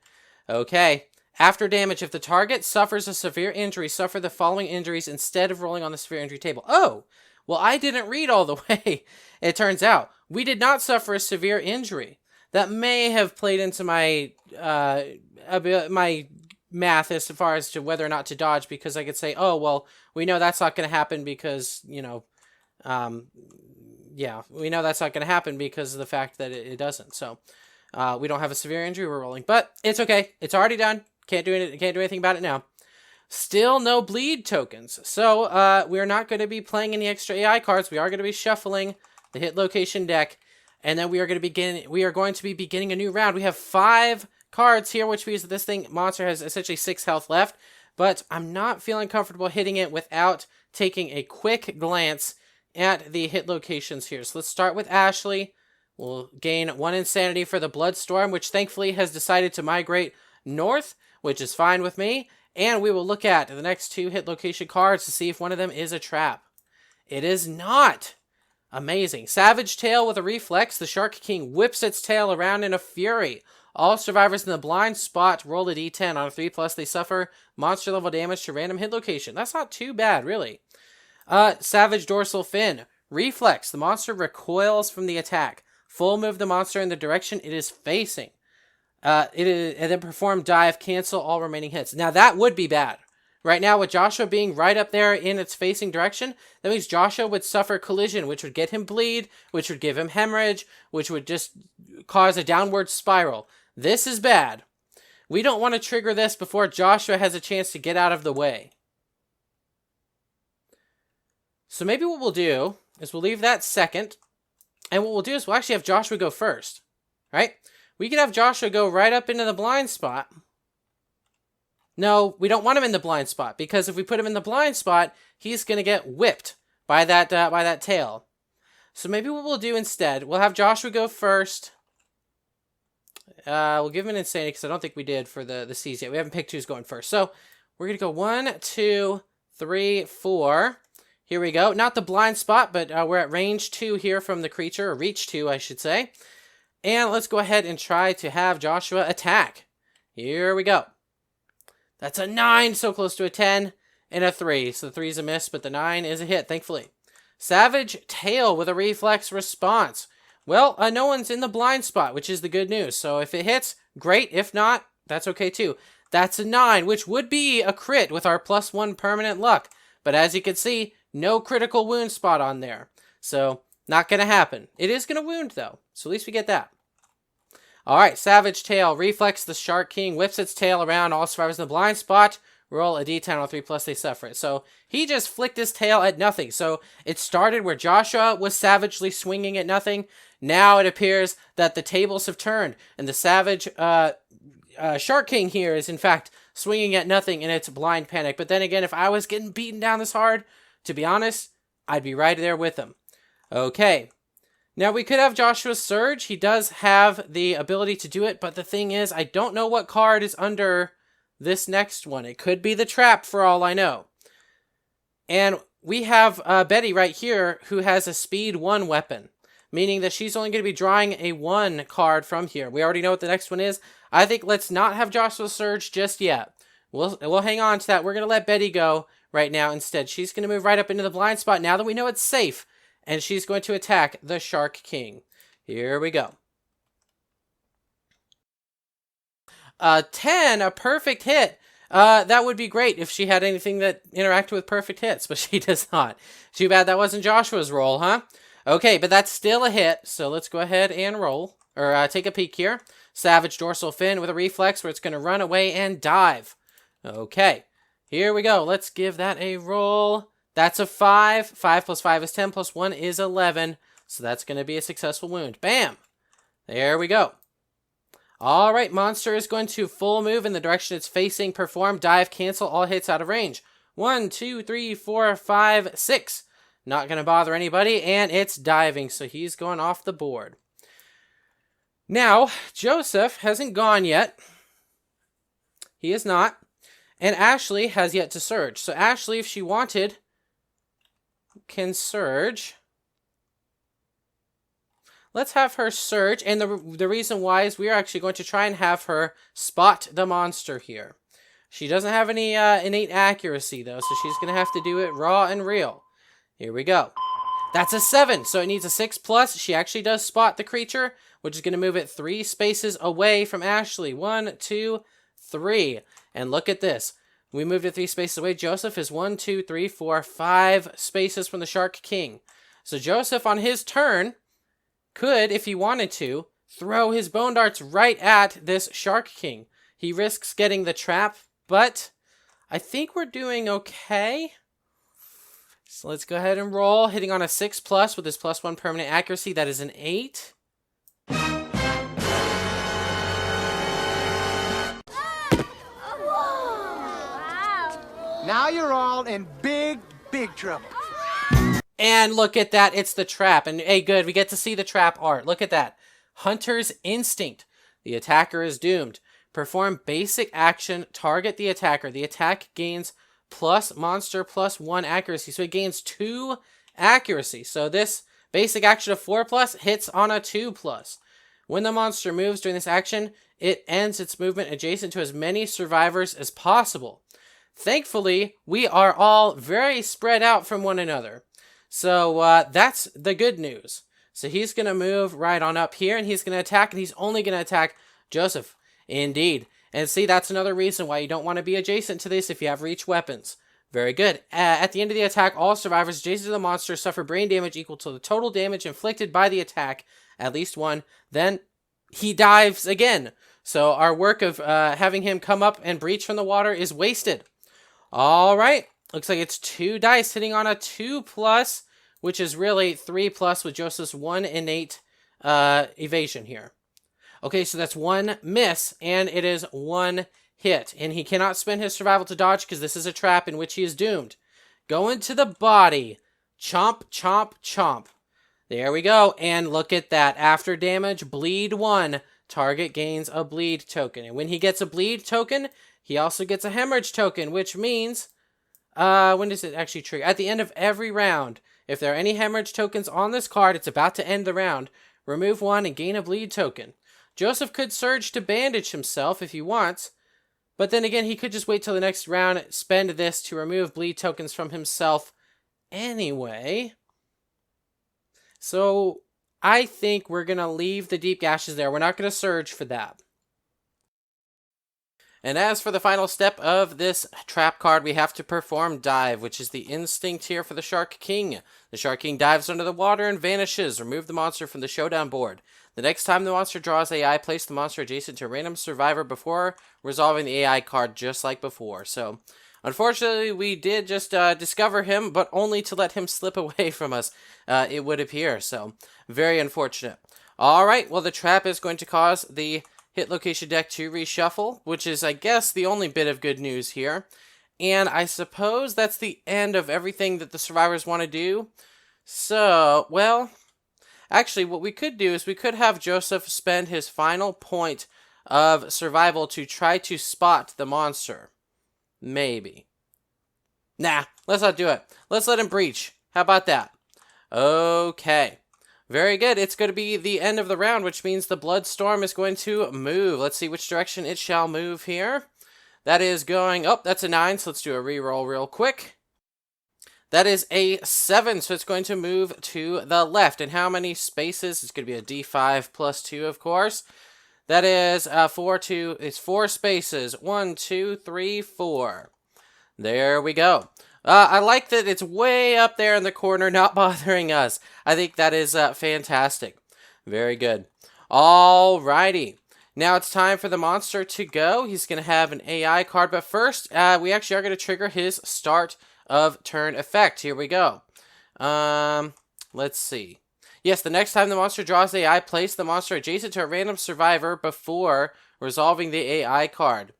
Okay. After damage, if the target suffers a severe injury, suffer the following injuries instead of rolling on the severe injury table. Oh! Well, I didn't read all the way. It turns out, we did not suffer a severe injury. That may have played into my my math as far as to whether or not to dodge, because I could say, oh, well, we know that's not going to happen because, you know, yeah, we know that's not going to happen because of the fact that it doesn't. So we don't have a severe injury we're rolling, but it's okay. It's already done. Can't do anything about it now. Still no bleed tokens. So we're not going to be playing any extra AI cards. We are going to be shuffling the hit location deck. And then we are going to be beginning a new round. We have 5 cards here, which means that this monster has essentially 6 health left. But I'm not feeling comfortable hitting it without taking a quick glance at the hit locations here. So let's start with Ashley. We'll gain 1 insanity for the Bloodstorm, which thankfully has decided to migrate north, which is fine with me. And we will look at the next 2 hit location cards to see if one of them is a trap. It is not. Amazing. Savage Tail with a reflex. The Shark King whips its tail around in a fury. All survivors in the blind spot roll a d10. On a 3+, they suffer monster level damage to random hit location. That's not too bad, really. Savage Dorsal Fin. Reflex. The monster recoils from the attack. Full move the monster in the direction it is facing. And then perform dive, cancel all remaining hits. Now that would be bad. Right now, with Joshua being right up there in its facing direction, that means Joshua would suffer collision, which would get him bleed, which would give him hemorrhage, which would just cause a downward spiral. This is bad. We don't want to trigger this before Joshua has a chance to get out of the way. So maybe what we'll do is we'll leave that second, and what we'll do is we'll actually have Joshua go first, right? We can have Joshua go right up into the blind spot. No, we don't want him in the blind spot, because if we put him in the blind spot, he's going to get whipped by that tail. So maybe what we'll do instead, we'll have Joshua go first. We'll give him an insanity, because I don't think we did for the seas yet. We haven't picked who's going first. So we're going to go 1, 2, 3, 4. Here we go. Not the blind spot, but we're at range 2 here from the creature, or reach 2, I should say. And let's go ahead and try to have Joshua attack. Here we go. That's a 9, so close to a 10, and a 3. So the 3 is a miss, but the 9 is a hit, thankfully. Savage Tail with a reflex response. Well, no one's in the blind spot, which is the good news. So if it hits, great. If not, that's okay too. That's a 9, which would be a crit with our +1 permanent luck. But as you can see, no critical wound spot on there. So not going to happen. It is going to wound, though. So at least we get that. Alright, Savage Tail. Reflex, the Shark King whips its tail around. All survivors in the blind spot roll a d10 on 3+, they suffer it. So he just flicked his tail at nothing. So it started where Joshua was savagely swinging at nothing. Now it appears that the tables have turned. And the Savage Shark King here is, in fact, swinging at nothing in its blind panic. But then again, if I was getting beaten down this hard, to be honest, I'd be right there with him. Okay. Now, we could have Joshua's Surge. He does have the ability to do it, but the thing is, I don't know what card is under this next one. It could be the trap, for all I know. And we have Betty right here, who has a speed 1 weapon, meaning that she's only going to be drawing a 1 card from here. We already know what the next one is. I think let's not have Joshua's Surge just yet. We'll hang on to that. We're going to let Betty go right now instead. She's going to move right up into the blind spot now that we know it's safe. And she's going to attack the Shark King. Here we go. 10, a perfect hit. That would be great if she had anything that interacted with perfect hits, but she does not. Too bad that wasn't Joshua's roll, huh? Okay, but that's still a hit, so let's go ahead and roll. Or take a peek here. Savage Dorsal Fin with a reflex where it's going to run away and dive. Okay, here we go. Let's give that a roll. That's a 5. 5 + 5 is 10, + 1 is 11. So that's going to be a successful wound. Bam! There we go. Alright, monster is going to full move in the direction it's facing. Perform, dive, cancel all hits out of range. 1, 2, 3, 4, 5, 6. Not going to bother anybody, and it's diving, so he's going off the board. Now, Joseph hasn't gone yet. He is not. And Ashley has yet to surge. So Ashley, if she wanted, can surge. Let's have her surge, and the reason why is we are actually going to try and have her spot the monster here. She doesn't have any innate accuracy, though, so she's going to have to do it raw and real. Here we go. That's a 7, so it needs a 6+. She actually does spot the creature, which is going to move it 3 spaces away from Ashley. 1, 2, 3. And look at this. We moved it 3 spaces away. Joseph is 1, 2, 3, 4, 5 spaces from the Shark King. So Joseph, on his turn, could, if he wanted to, throw his bone darts right at this Shark King. He risks getting the trap, but I think we're doing okay. So let's go ahead and roll. Hitting on a 6+ with his +1 permanent accuracy. That is an 8. Now you're all in big trouble. And look at that, it's the trap. And hey, good, we get to see the trap art. Look at that. Hunter's Instinct. The attacker is doomed. Perform basic action, target the attacker. The attack gains plus monster plus 1 accuracy. So it gains 2 accuracy. So this basic action of 4+ hits on a 2+. When the monster moves during this action, it ends its movement adjacent to as many survivors as possible. Thankfully, we are all very spread out from one another. So that's the good news. So he's going to move right on up here, and he's going to attack, and he's only going to attack Joseph. Indeed. And see, that's another reason why you don't want to be adjacent to this if you have reach weapons. Very good. At the end of the attack, all survivors adjacent to the monster suffer brain damage equal to the total damage inflicted by the attack, at least 1. Then he dives again. So our work of having him come up and breach from the water is wasted. All right. Looks like it's 2 dice hitting on a 2+, which is really 3+ with Joseph's 1 innate evasion here. Okay, so that's 1 miss, and it is 1 hit. And he cannot spend his survival to dodge because this is a trap in which he is doomed. Go into the body. Chomp, chomp, chomp. There we go. And look at that. After damage, bleed 1. Target gains a bleed token. And when he gets a bleed token, he also gets a hemorrhage token, which means... when does it actually trigger? At the end of every round. If there are any hemorrhage tokens on this card, it's about to end the round. Remove 1 and gain a bleed token. Joseph could surge to bandage himself if he wants. But then again, he could just wait till the next round, spend this to remove bleed tokens from himself anyway. So I think we're going to leave the deep gashes there. We're not going to surge for that. And as for the final step of this trap card, we have to perform Dive, which is the instinct here for the Shark King. The Shark King dives under the water and vanishes. Remove the monster from the Showdown board. The next time the monster draws AI, place the monster adjacent to a random survivor before resolving the AI card, just like before. So, unfortunately, we did just discover him, but only to let him slip away from us, it would appear. So, very unfortunate. Alright, well, the trap is going to cause the hit location deck to reshuffle, which is, I guess, the only bit of good news here. And I suppose that's the end of everything that the survivors want to do. So, well, actually, what we could do is we could have Joseph spend his final point of survival to try to spot the monster. Maybe. Nah, let's not do it. Let's let him breach. How about that? Okay. Very good. It's going to be the end of the round, which means the Bloodstorm is going to move. Let's see which direction it shall move here. That is going... Oh, that's a 9, so let's do a reroll real quick. That is a 7, so it's going to move to the left. And how many spaces? It's going to be a D5 plus 2, of course. That is 4 spaces. 1, 2, 3, 4. There we go. I like that it's way up there in the corner, not bothering us. I think that is fantastic. Very good. Alrighty. Now it's time for the monster to go. He's going to have an AI card, but first, we actually are going to trigger his start of turn effect. Here we go. Let's see. Yes, the next time the monster draws AI, place the monster adjacent to a random survivor before resolving the AI card.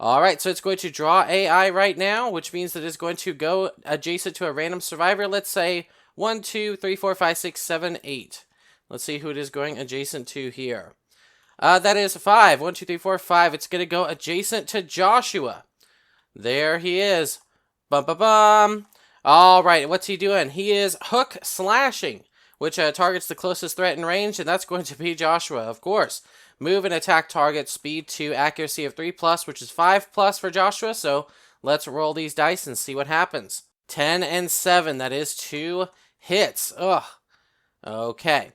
Alright, so it's going to draw AI right now, which means that it's going to go adjacent to a random survivor. Let's say 1, 2, 3, 4, 5, 6, 7, 8. Let's see who it is going adjacent to here. That is 5. 1, 2, 3, 4, 5. It's going to go adjacent to Joshua. There he is. Bum, bum, bum. Alright, what's he doing? He is hook slashing, which targets the closest threat in range, and that's going to be Joshua, of course. Move and attack target, speed 2, accuracy of 3+, which is 5+ for Joshua, so let's roll these dice and see what happens. 10 and 7, that is 2 hits. Ugh. Okay.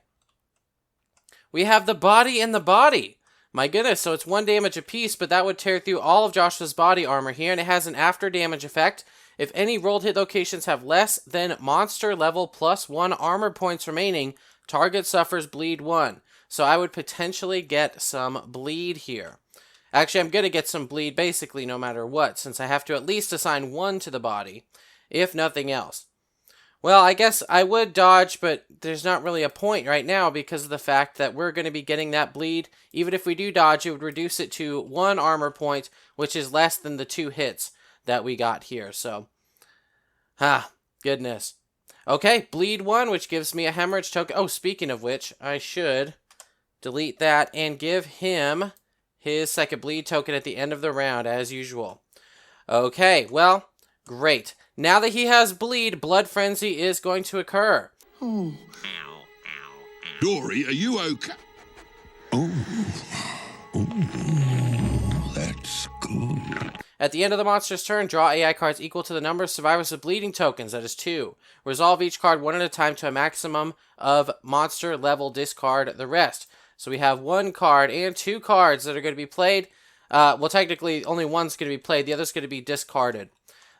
We have the body and the body. My goodness, so it's 1 damage apiece, but that would tear through all of Joshua's body armor here, and it has an after damage effect. If any rolled hit locations have less than monster level +1 armor points remaining, target suffers bleed 1. So I would potentially get some bleed here. Actually, I'm going to get some bleed basically no matter what, since I have to at least assign 1 to the body, if nothing else. Well, I guess I would dodge, but there's not really a point right now because of the fact that we're going to be getting that bleed. Even if we do dodge, it would reduce it to 1 armor point, which is less than the 2 hits that we got here. So, goodness. Okay, bleed 1, which gives me a hemorrhage token. Oh, speaking of which, I should delete that and give him his second bleed token at the end of the round, as usual. Okay, well, great. Now that he has bleed, blood frenzy is going to occur. Dory, are you okay? That's good. At the end of the monster's turn, draw AI cards equal to the number of survivors with bleeding tokens, that is 2. Resolve each card one at a time to a maximum of monster level, discard the rest. So we have 1 card and 2 cards that are going to be played. Well, technically, only one's going to be played. The other's going to be discarded.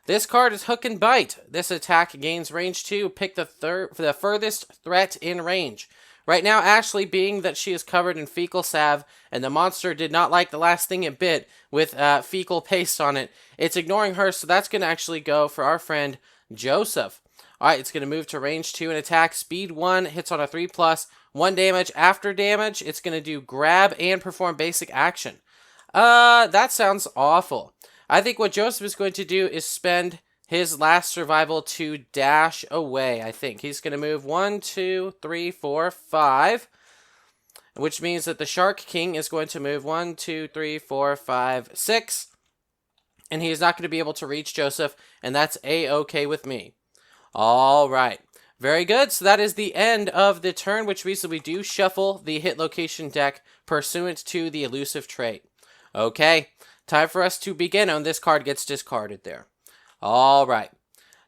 This card is Hook and Bite. This attack gains range 2. Pick the furthest threat in range. Right now, Ashley, being that she is covered in fecal salve, and the monster did not like the last thing it bit with fecal paste on it, it's ignoring her, so that's going to actually go for our friend Joseph. Alright, it's going to move to range 2 and attack. Speed 1, hits on a 3+, 1 damage. After damage, it's going to do grab and perform basic action. That sounds awful. I think what Joseph is going to do is spend his last survival to dash away, I think. He's going to move 1, 2, 3, 4, 5. Which means that the Shark King is going to move 1, 2, 3, 4, 5, 6. And he is not going to be able to reach Joseph. And that's A-okay with me. Alright. Very good. So that is the end of the turn, which means that we do shuffle the hit location deck pursuant to the elusive trait. Okay. Time for us to begin. And this card gets discarded there. All right.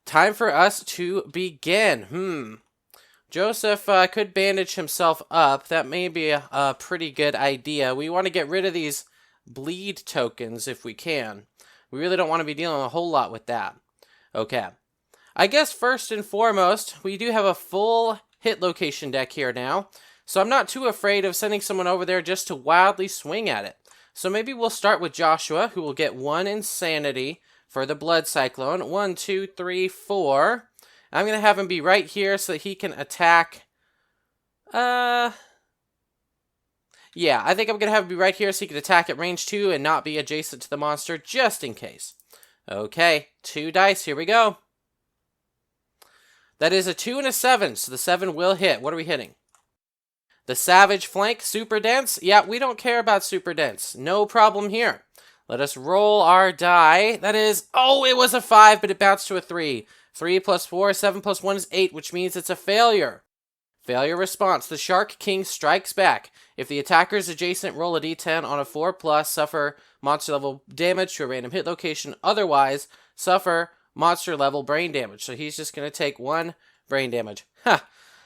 Time for us to begin. Joseph could bandage himself up. That may be a pretty good idea. We want to get rid of these bleed tokens if we can. We really don't want to be dealing a whole lot with that. Okay. I guess first and foremost, we do have a full hit location deck here now. So I'm not too afraid of sending someone over there just to wildly swing at it. So maybe we'll start with Joshua, who will get 1 insanity for the Blood Cyclone. 1, 2, 3, 4. I'm going to have him be right here so that he can attack. Yeah, I think I'm going to have him be right here so he can attack at range 2 and not be adjacent to the monster, just in case. Okay, 2 dice. Here we go. That is a 2 and a 7, so the 7 will hit. What are we hitting? The Savage Flank, super dense. Yeah, we don't care about super dense. No problem here. Let us roll our die. That is, oh, it was a 5, but it bounced to a 3. 3 plus 4, 7 plus 1 is 8, which means it's a failure. Failure response. The Shark King strikes back. If the attacker's adjacent roll a d10 on a 4+, suffer monster level damage to a random hit location. Otherwise, suffer monster level brain damage. So he's just going to take 1 brain damage.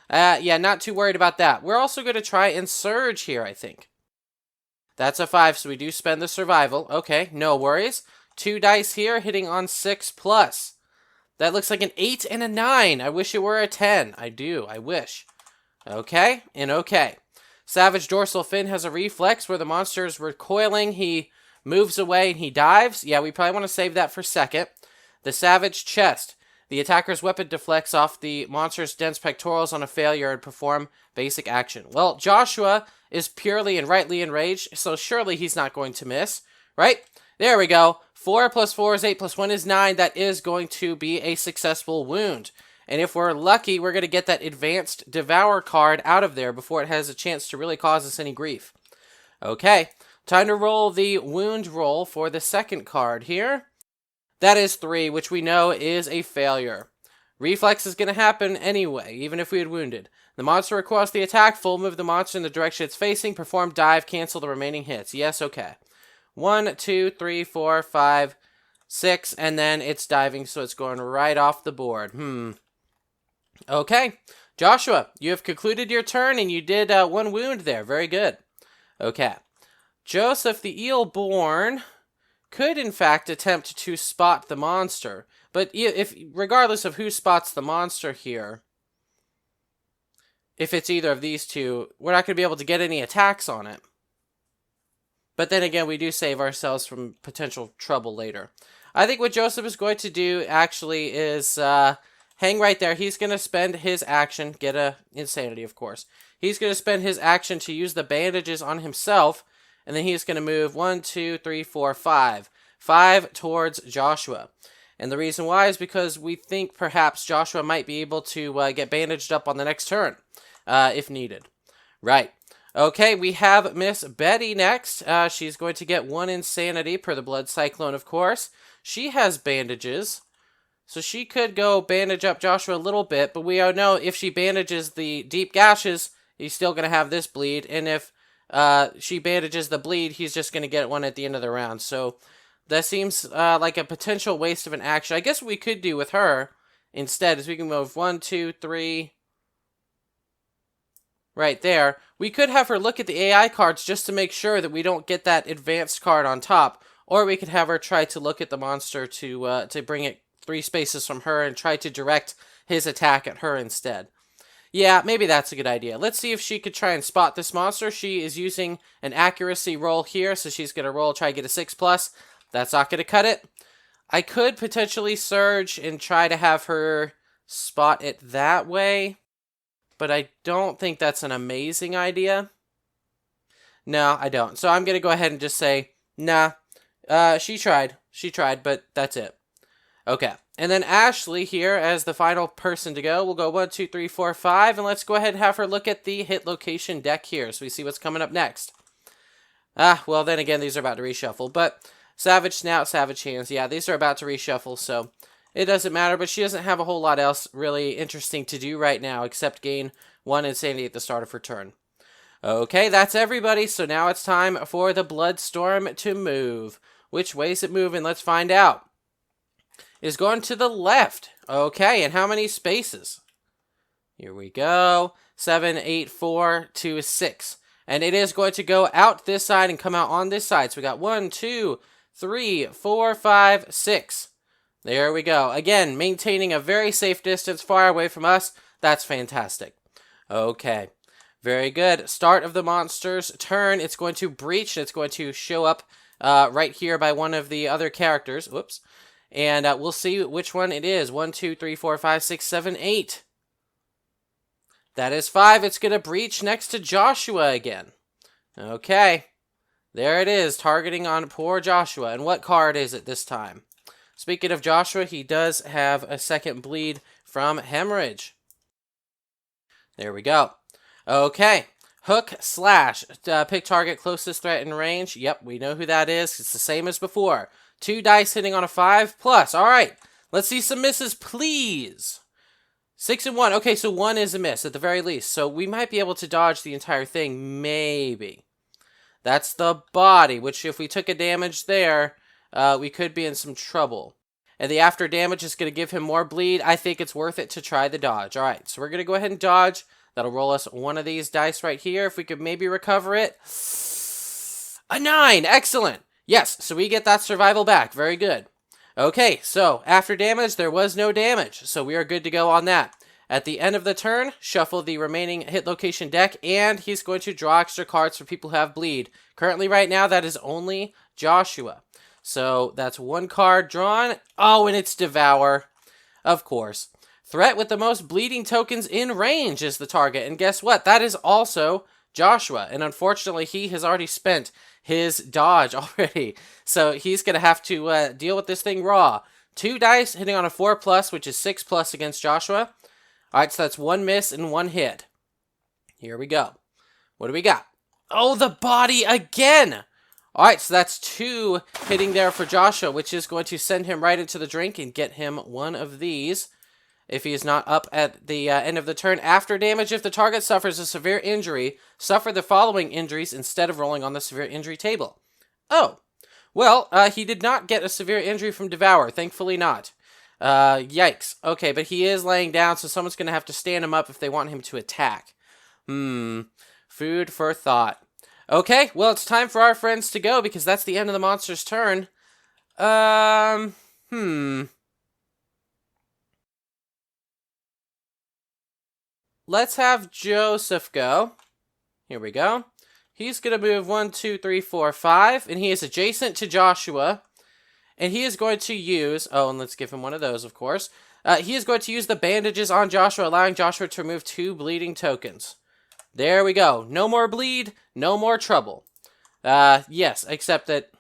Yeah, not too worried about that. We're also going to try and surge here, I think. That's a 5, so we do spend the survival. Okay, no worries. 2 dice here, hitting on 6+. That looks like an 8 and a 9. I wish it were a 10. I do, I wish. Okay, and okay. Savage Dorsal Fin has a reflex where the monster is recoiling. He moves away and he dives. Yeah, we probably want to save that for second. The Savage Chest. The attacker's weapon deflects off the monster's dense pectorals on a failure and perform basic action. Well, Joshua is purely and rightly enraged, so surely he's not going to miss, right? There we go. 4 plus 4 is 8 plus 1 is 9. That is going to be a successful wound. And if we're lucky, we're going to get that Advanced Devour card out of there before it has a chance to really cause us any grief. Okay, time to roll the wound roll for the second card here. That is 3, which we know is a failure. Reflex is going to happen anyway, even if we had wounded. The monster requires the attack, full move the monster in the direction it's facing, perform dive, cancel the remaining hits. Yes, okay. 1, 2, 3, 4, 5, 6, and then it's diving, so it's going right off the board. Okay, Joshua, you have concluded your turn, and you did 1 wound there. Very good. Okay. Joseph, the Eelborn, could in fact attempt to spot the monster, but if regardless of who spots the monster here, if it's either of these two, we're not going to be able to get any attacks on it. But then again, we do save ourselves from potential trouble later. I think what Joseph is going to do actually is hang right there. He's going to spend his action, get a insanity of course. He's going to spend his action to use the bandages on himself. And then he's going to move 1, 2, 3, 4, 5. 5 towards Joshua. And the reason why is because we think perhaps Joshua might be able to get bandaged up on the next turn, if needed. Right. Okay, we have Miss Betty next. She's going to get 1 insanity per the Blood Cyclone, of course. She has bandages, so she could go bandage up Joshua a little bit, but we all know if she bandages the deep gashes, he's still going to have this bleed, and if she bandages the bleed, he's just going to get 1 at the end of the round. So that seems like a potential waste of an action. I guess what we could do with her instead is we can move 1, 2, 3... right there. We could have her look at the AI cards just to make sure that we don't get that advanced card on top. Or we could have her try to look at the monster to bring it 3 spaces from her and try to direct his attack at her instead. Yeah, maybe that's a good idea. Let's see if she could try and spot this monster. She is using an accuracy roll here, so she's going to roll, try to get a 6+. That's not going to cut it. I could potentially surge and try to have her spot it that way, but I don't think that's an amazing idea. No, I don't. So I'm going to go ahead and just say, nah, she tried. She tried, but that's it. Okay. And then Ashley here as the final person to go. We'll go 1, 2, 3, 4, 5. And let's go ahead and have her look at the hit location deck here so we see what's coming up next. Well, then again, these are about to reshuffle. But Savage Snout, Savage Hands. Yeah, these are about to reshuffle, so it doesn't matter. But she doesn't have a whole lot else really interesting to do right now except gain 1 insanity at the start of her turn. Okay, that's everybody. So now it's time for the Bloodstorm to move. Which way is it moving? Let's find out. Is going to the left. Okay, and how many spaces? Here we go. 7, 8, 4, 2, 6. And it is going to go out this side and come out on this side. So we got 1, 2, 3, 4, 5, 6. There we go. Again, maintaining a very safe distance far away from us. That's fantastic. Okay, very good. Start of the monster's turn. It's going to breach. It's going to show up right here by one of the other characters. Whoops. And we'll see which one it is. 1, 2, 3, 4, 5, 6, 7, 8. That is 5. It's going to breach next to Joshua again. Okay. There it is, targeting on poor Joshua. And what card is it this time? Speaking of Joshua, he does have a second bleed from hemorrhage. There we go. Okay. Hook slash. Pick target closest threat in range. Yep, we know who that is. It's the same as before. 2 dice hitting on a 5+. All right. Let's see some misses, please. 6 and 1. Okay, so 1 is a miss at the very least. So we might be able to dodge the entire thing. Maybe. That's the body, which if we took a damage there, we could be in some trouble. And the after damage is going to give him more bleed. I think it's worth it to try the dodge. All right, so we're going to go ahead and dodge. That'll roll us one of these dice right here. If we could maybe recover it. A 9. Excellent. Yes, so we get that survival back. Very good. Okay, so after damage, there was no damage. So we are good to go on that. At the end of the turn, shuffle the remaining hit location deck, and he's going to draw extra cards for people who have bleed. Currently, right now, that is only Joshua. So that's 1 card drawn. Oh, and it's Devour. Of course. Threat with the most bleeding tokens in range is the target. And guess what? That is also Joshua. And unfortunately, he has already spent his dodge already. So he's going to have to deal with this thing raw. 2 dice hitting on a 4+, which is 6+ against Joshua. All right, so that's 1 miss and 1 hit. Here we go. What do we got? Oh, the body again! All right, so that's 2 hitting there for Joshua, which is going to send him right into the drink and get him 1 of these. If he is not up at the end of the turn. After damage, if the target suffers a severe injury, suffer the following injuries instead of rolling on the severe injury table. Oh, well, he did not get a severe injury from Devour. Thankfully not. Yikes. Okay, but he is laying down, so someone's going to have to stand him up if they want him to attack. Food for thought. Okay, well, it's time for our friends to go, because that's the end of the monster's turn. Let's have Joseph go. Here we go. He's going to move 1, 2, 3, 4, 5, and he is adjacent to Joshua. And he is going to use... Oh, and let's give him one of those, of course. He is going to use the bandages on Joshua, allowing Joshua to remove 2 bleeding tokens. There we go. No more bleed, no more trouble. Yes, except that...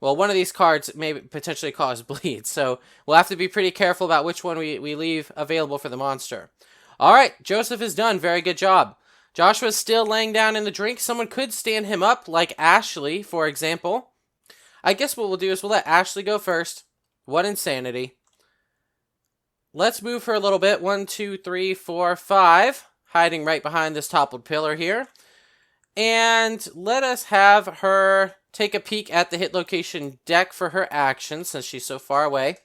Well, one of these cards may potentially cause bleed, so we'll have to be pretty careful about which one we leave available for the monster. All right, Joseph is done. Very good job. Joshua's still laying down in the drink. Someone could stand him up, like Ashley, for example. I guess what we'll do is we'll let Ashley go first. 1 insanity. Let's move her a little bit. 1, 2, 3, 4, 5. Hiding right behind this toppled pillar here. And let us have her take a peek at the hit location deck for her action, since she's so far away.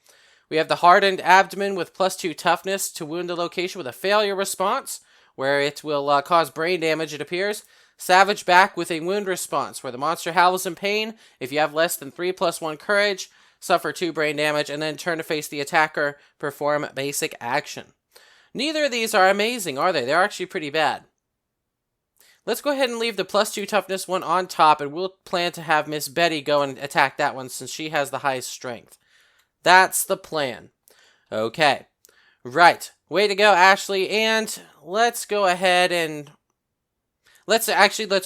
We have the hardened abdomen with +2 toughness to wound the location with a failure response, where it will cause brain damage, it appears. Savage back with a wound response, where the monster howls in pain. If you have less than 3 + 1 courage, suffer 2 brain damage, and then turn to face the attacker, perform basic action. Neither of these are amazing, are they? They're actually pretty bad. Let's go ahead and leave the +2 toughness one on top, and we'll plan to have Miss Betty go and attack that one since she has the highest strength. That's the plan. Okay. Right. Way to go, Ashley. And let's go ahead and... Let's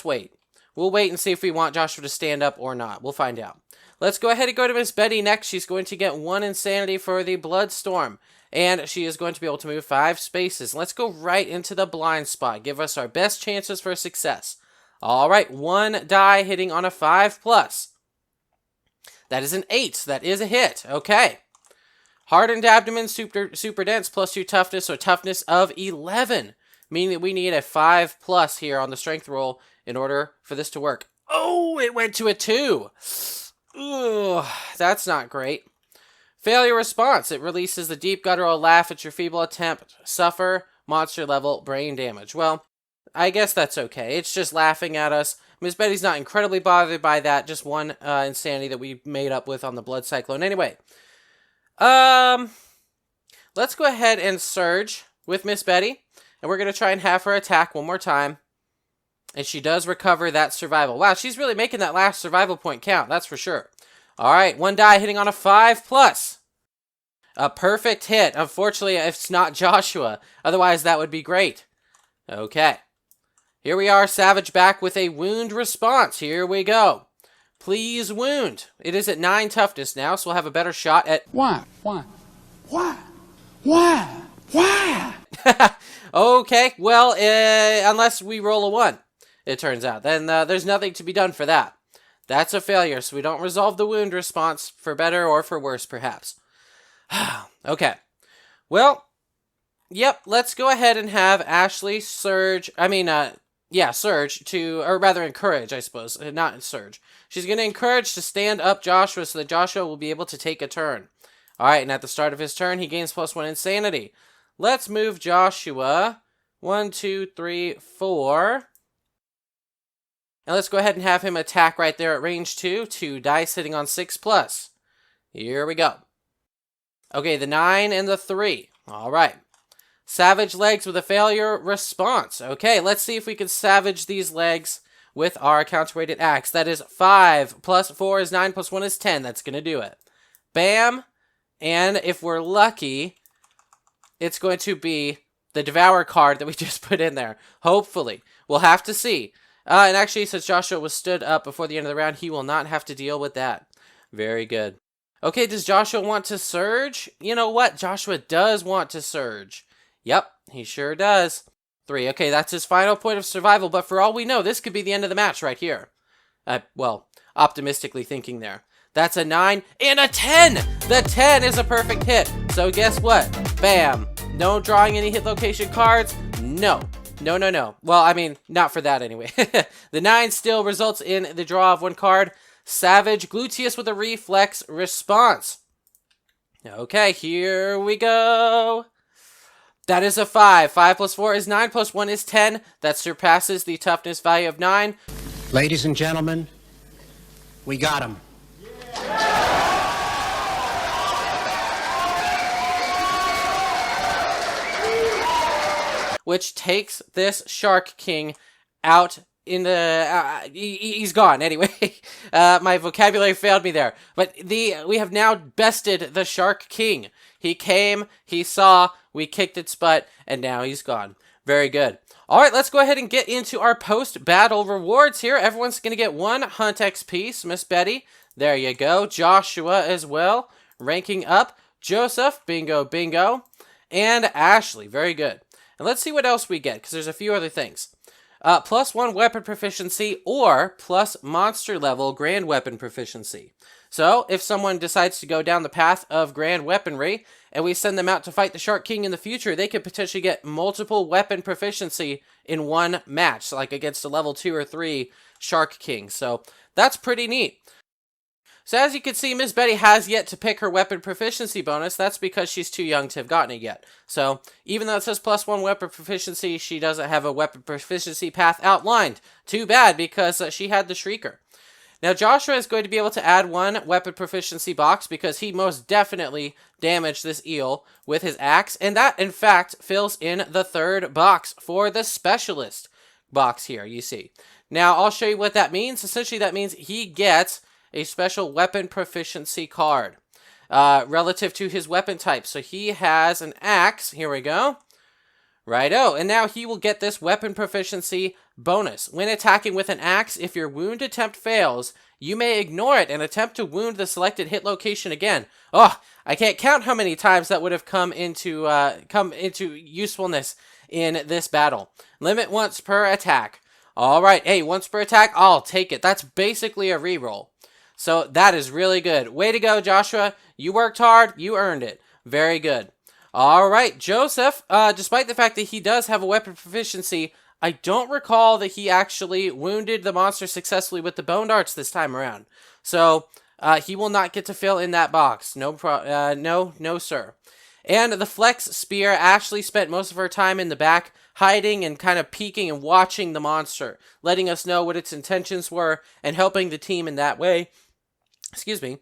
wait. We'll wait and see if we want Joshua to stand up or not. We'll find out. Let's go ahead and go to Miss Betty next. She's going to get 1 insanity for the Bloodstorm. And she is going to be able to move 5 spaces. Let's go right into the blind spot. Give us our best chances for success. All right, 1 die hitting on a 5+. That is an 8. That is a hit. Okay. Hardened abdomen, super dense, +2 toughness, so toughness of 11. Meaning that we need a 5+ here on the strength roll in order for this to work. Oh, it went to a 2. Ugh, that's not great. Failure response. It releases the deep guttural laugh at your feeble attempt. Suffer monster level brain damage. Well, I guess that's okay. It's just laughing at us. Miss Betty's not incredibly bothered by that. Just 1 insanity that we made up with on the Blood Cyclone. Anyway. Let's go ahead and surge with Miss Betty. And we're going to try and have her attack 1 more time. And she does recover that survival. Wow, she's really making that last survival point count. That's for sure. All right, 1 die hitting on a 5+. A perfect hit. Unfortunately, it's not Joshua. Otherwise, that would be great. Okay. Here we are, Savage back with a wound response. Here we go. Please wound. It is at 9 toughness now, so we'll have a better shot at... Why? Okay, well, unless we roll a 1, it turns out. Then there's nothing to be done for that. That's a failure, so we don't resolve the wound response, for better or for worse, perhaps. Okay. Well, yep, let's go ahead and have Ashley surge. Surge to, or rather encourage, I suppose. Not surge. She's going to encourage to stand up Joshua so that Joshua will be able to take a turn. All right, and at the start of his turn, he gains +1 insanity. Let's move Joshua. 1, 2, 3, 4. And let's go ahead and have him attack right there at range 2. 2 dice hitting on 6+. Here we go. Okay, the 9 and the 3. All right. Savage legs with a failure response. Okay, let's see if we can savage these legs with our counter-weighted axe. That is 5 + 4 is 9 + 1 is 10. That's going to do it. Bam. And if we're lucky, it's going to be the Devour card that we just put in there. Hopefully. We'll have to see. And actually, since Joshua was stood up before the end of the round, he will not have to deal with that. Very good. Okay, does Joshua want to surge? You know what? Joshua does want to surge. Yep, he sure does. 3. Okay, that's his final point of survival, but for all we know, this could be the end of the match right here. Well, optimistically thinking there. That's a 9 and a 10! The 10 is a perfect hit. So guess what? Bam. No drawing any hit location cards. No. No. Well, I mean, not for that anyway. The 9 still results in the draw of 1 card. Savage Gluteus with a reflex response. Okay, here we go. That is a 5. 5 + 4 is 9 + 1 is 10. That surpasses the toughness value of 9. Ladies and gentlemen, we got him. Which takes this Shark King out in the... he's gone, anyway. My vocabulary failed me there. But we have now bested the Shark King. He came, he saw, we kicked its butt, and now he's gone. Very good. All right, let's go ahead and get into our post-battle rewards here. Everyone's going to get 1 Hunt XP. So Miss Betty, There you go. Joshua as well, ranking up. Joseph, bingo, bingo. And Ashley, very good. And let's see what else we get, because there's a few other things. +1 weapon proficiency or plus monster level grand weapon proficiency. So, if someone decides to go down the path of grand weaponry, and we send them out to fight the Shark King in the future, they could potentially get multiple weapon proficiency in one match, like against a level 2 or 3 Shark King. So, that's pretty neat. So as you can see, Miss Betty has yet to pick her weapon proficiency bonus. That's because she's too young to have gotten it yet. So even though it says +1 weapon proficiency, she doesn't have a weapon proficiency path outlined. Too bad, because she had the Shrieker. Now Joshua is going to be able to add 1 weapon proficiency box because he most definitely damaged this eel with his axe. And that, in fact, fills in the 3rd box for the specialist box here, you see. Now I'll show you what that means. Essentially that means he gets a special weapon proficiency card relative to his weapon type. So he has an axe. Here we go. Righto. And now he will get this weapon proficiency bonus. When attacking with an axe, if your wound attempt fails, you may ignore it and attempt to wound the selected hit location again. Oh, I can't count how many times that would have come into usefulness in this battle. Limit once per attack. All right. Hey, once per attack, I'll take it. That's basically a reroll. So that is really good. Way to go, Joshua. You worked hard. You earned it. Very good. All right, Joseph, despite the fact that he does have a weapon proficiency, I don't recall that he actually wounded the monster successfully with the bone darts this time around. So he will not get to fill in that box. No, sir. And the flex spear, Ashley spent most of her time in the back, hiding and kind of peeking and watching the monster, letting us know what its intentions were and helping the team in that way. Excuse me.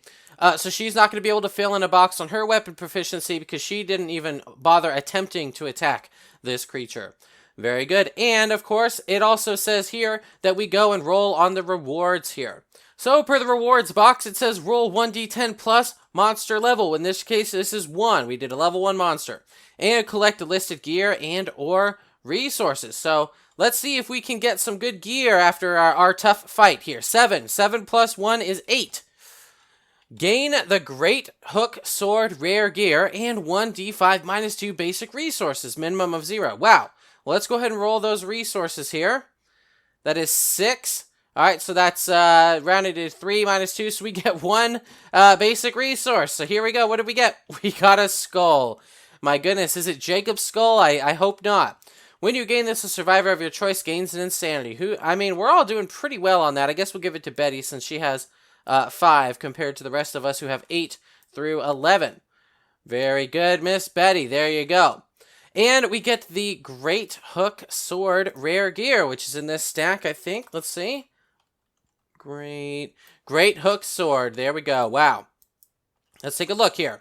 So she's not going to be able to fill in a box on her weapon proficiency because she didn't even bother attempting to attack this creature. Very good. And, of course, it also says here that we go and roll on the rewards here. So, per the rewards box, it says roll 1d10 plus monster level. In this case, this is 1. We did a level 1 monster. And collect the listed gear and or resources. So, let's see if we can get some good gear after our tough fight here. 7. 7 plus 1 is 8. Gain the Great Hook Sword rare gear and 1d5 minus 2 basic resources, minimum of 0. Wow. Well, let's go ahead and roll those resources here. That is 6. All right, so that's rounded to 3 minus 2, so we get 1 basic resource. So here we go. What did we get? We got a skull. My goodness, is it Jacob's skull? I hope not. When you gain this, a survivor of your choice gains an insanity. We're all doing pretty well on that. I guess we'll give it to Betty since she has 5 compared to the rest of us who have 8 through 11. Very good, Miss Betty. There you go. And we get the Great Hook Sword rare gear, which is in this stack, I think. Let's see. Great Hook Sword. There we go. Wow. Let's take a look here.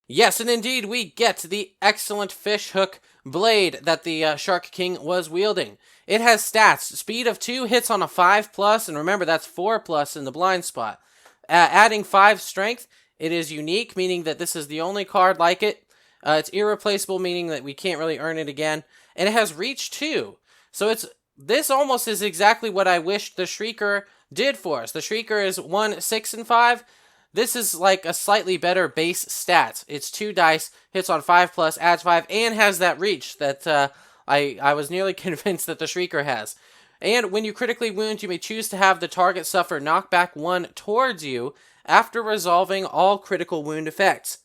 Yes, and indeed we get the excellent fish hook blade that the Shark King was wielding. It has stats. Speed of 2 hits on a 5+, and remember that's 4+ in the blind spot. Adding 5 strength, it is unique, meaning that this is the only card like it. It's irreplaceable, meaning that we can't really earn it again. And it has reach 2. So this almost is exactly what I wished the Shrieker did for us. The Shrieker is 1, 6, and 5. This is like a slightly better base stat. It's 2 dice, hits on 5+, adds 5, and has that reach that I was nearly convinced that the Shrieker has. And when you critically wound, you may choose to have the target suffer knockback 1 towards you after resolving all critical wound effects.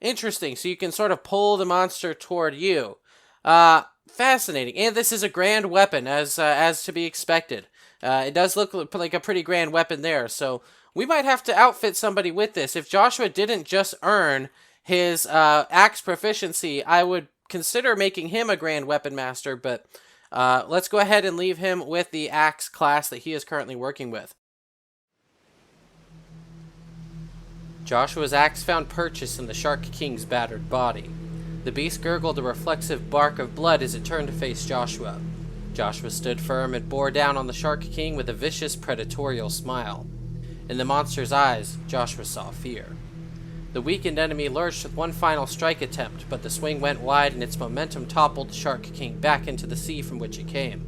Interesting. So you can sort of pull the monster toward you. Fascinating. And this is a grand weapon, as to be expected. It does look like a pretty grand weapon there, so we might have to outfit somebody with this. If Joshua didn't just earn his axe proficiency, I would consider making him a grand weapon master, but let's go ahead and leave him with the axe class that he is currently working with. Joshua's axe found purchase in the Shark King's battered body. The beast gurgled a reflexive bark of blood as it turned to face Joshua. Joshua stood firm and bore down on the Shark King with a vicious, predatorial smile. In the monster's eyes, Joshua saw fear. The weakened enemy lurched with one final strike attempt, but the swing went wide and its momentum toppled the Shark King back into the sea from which it came.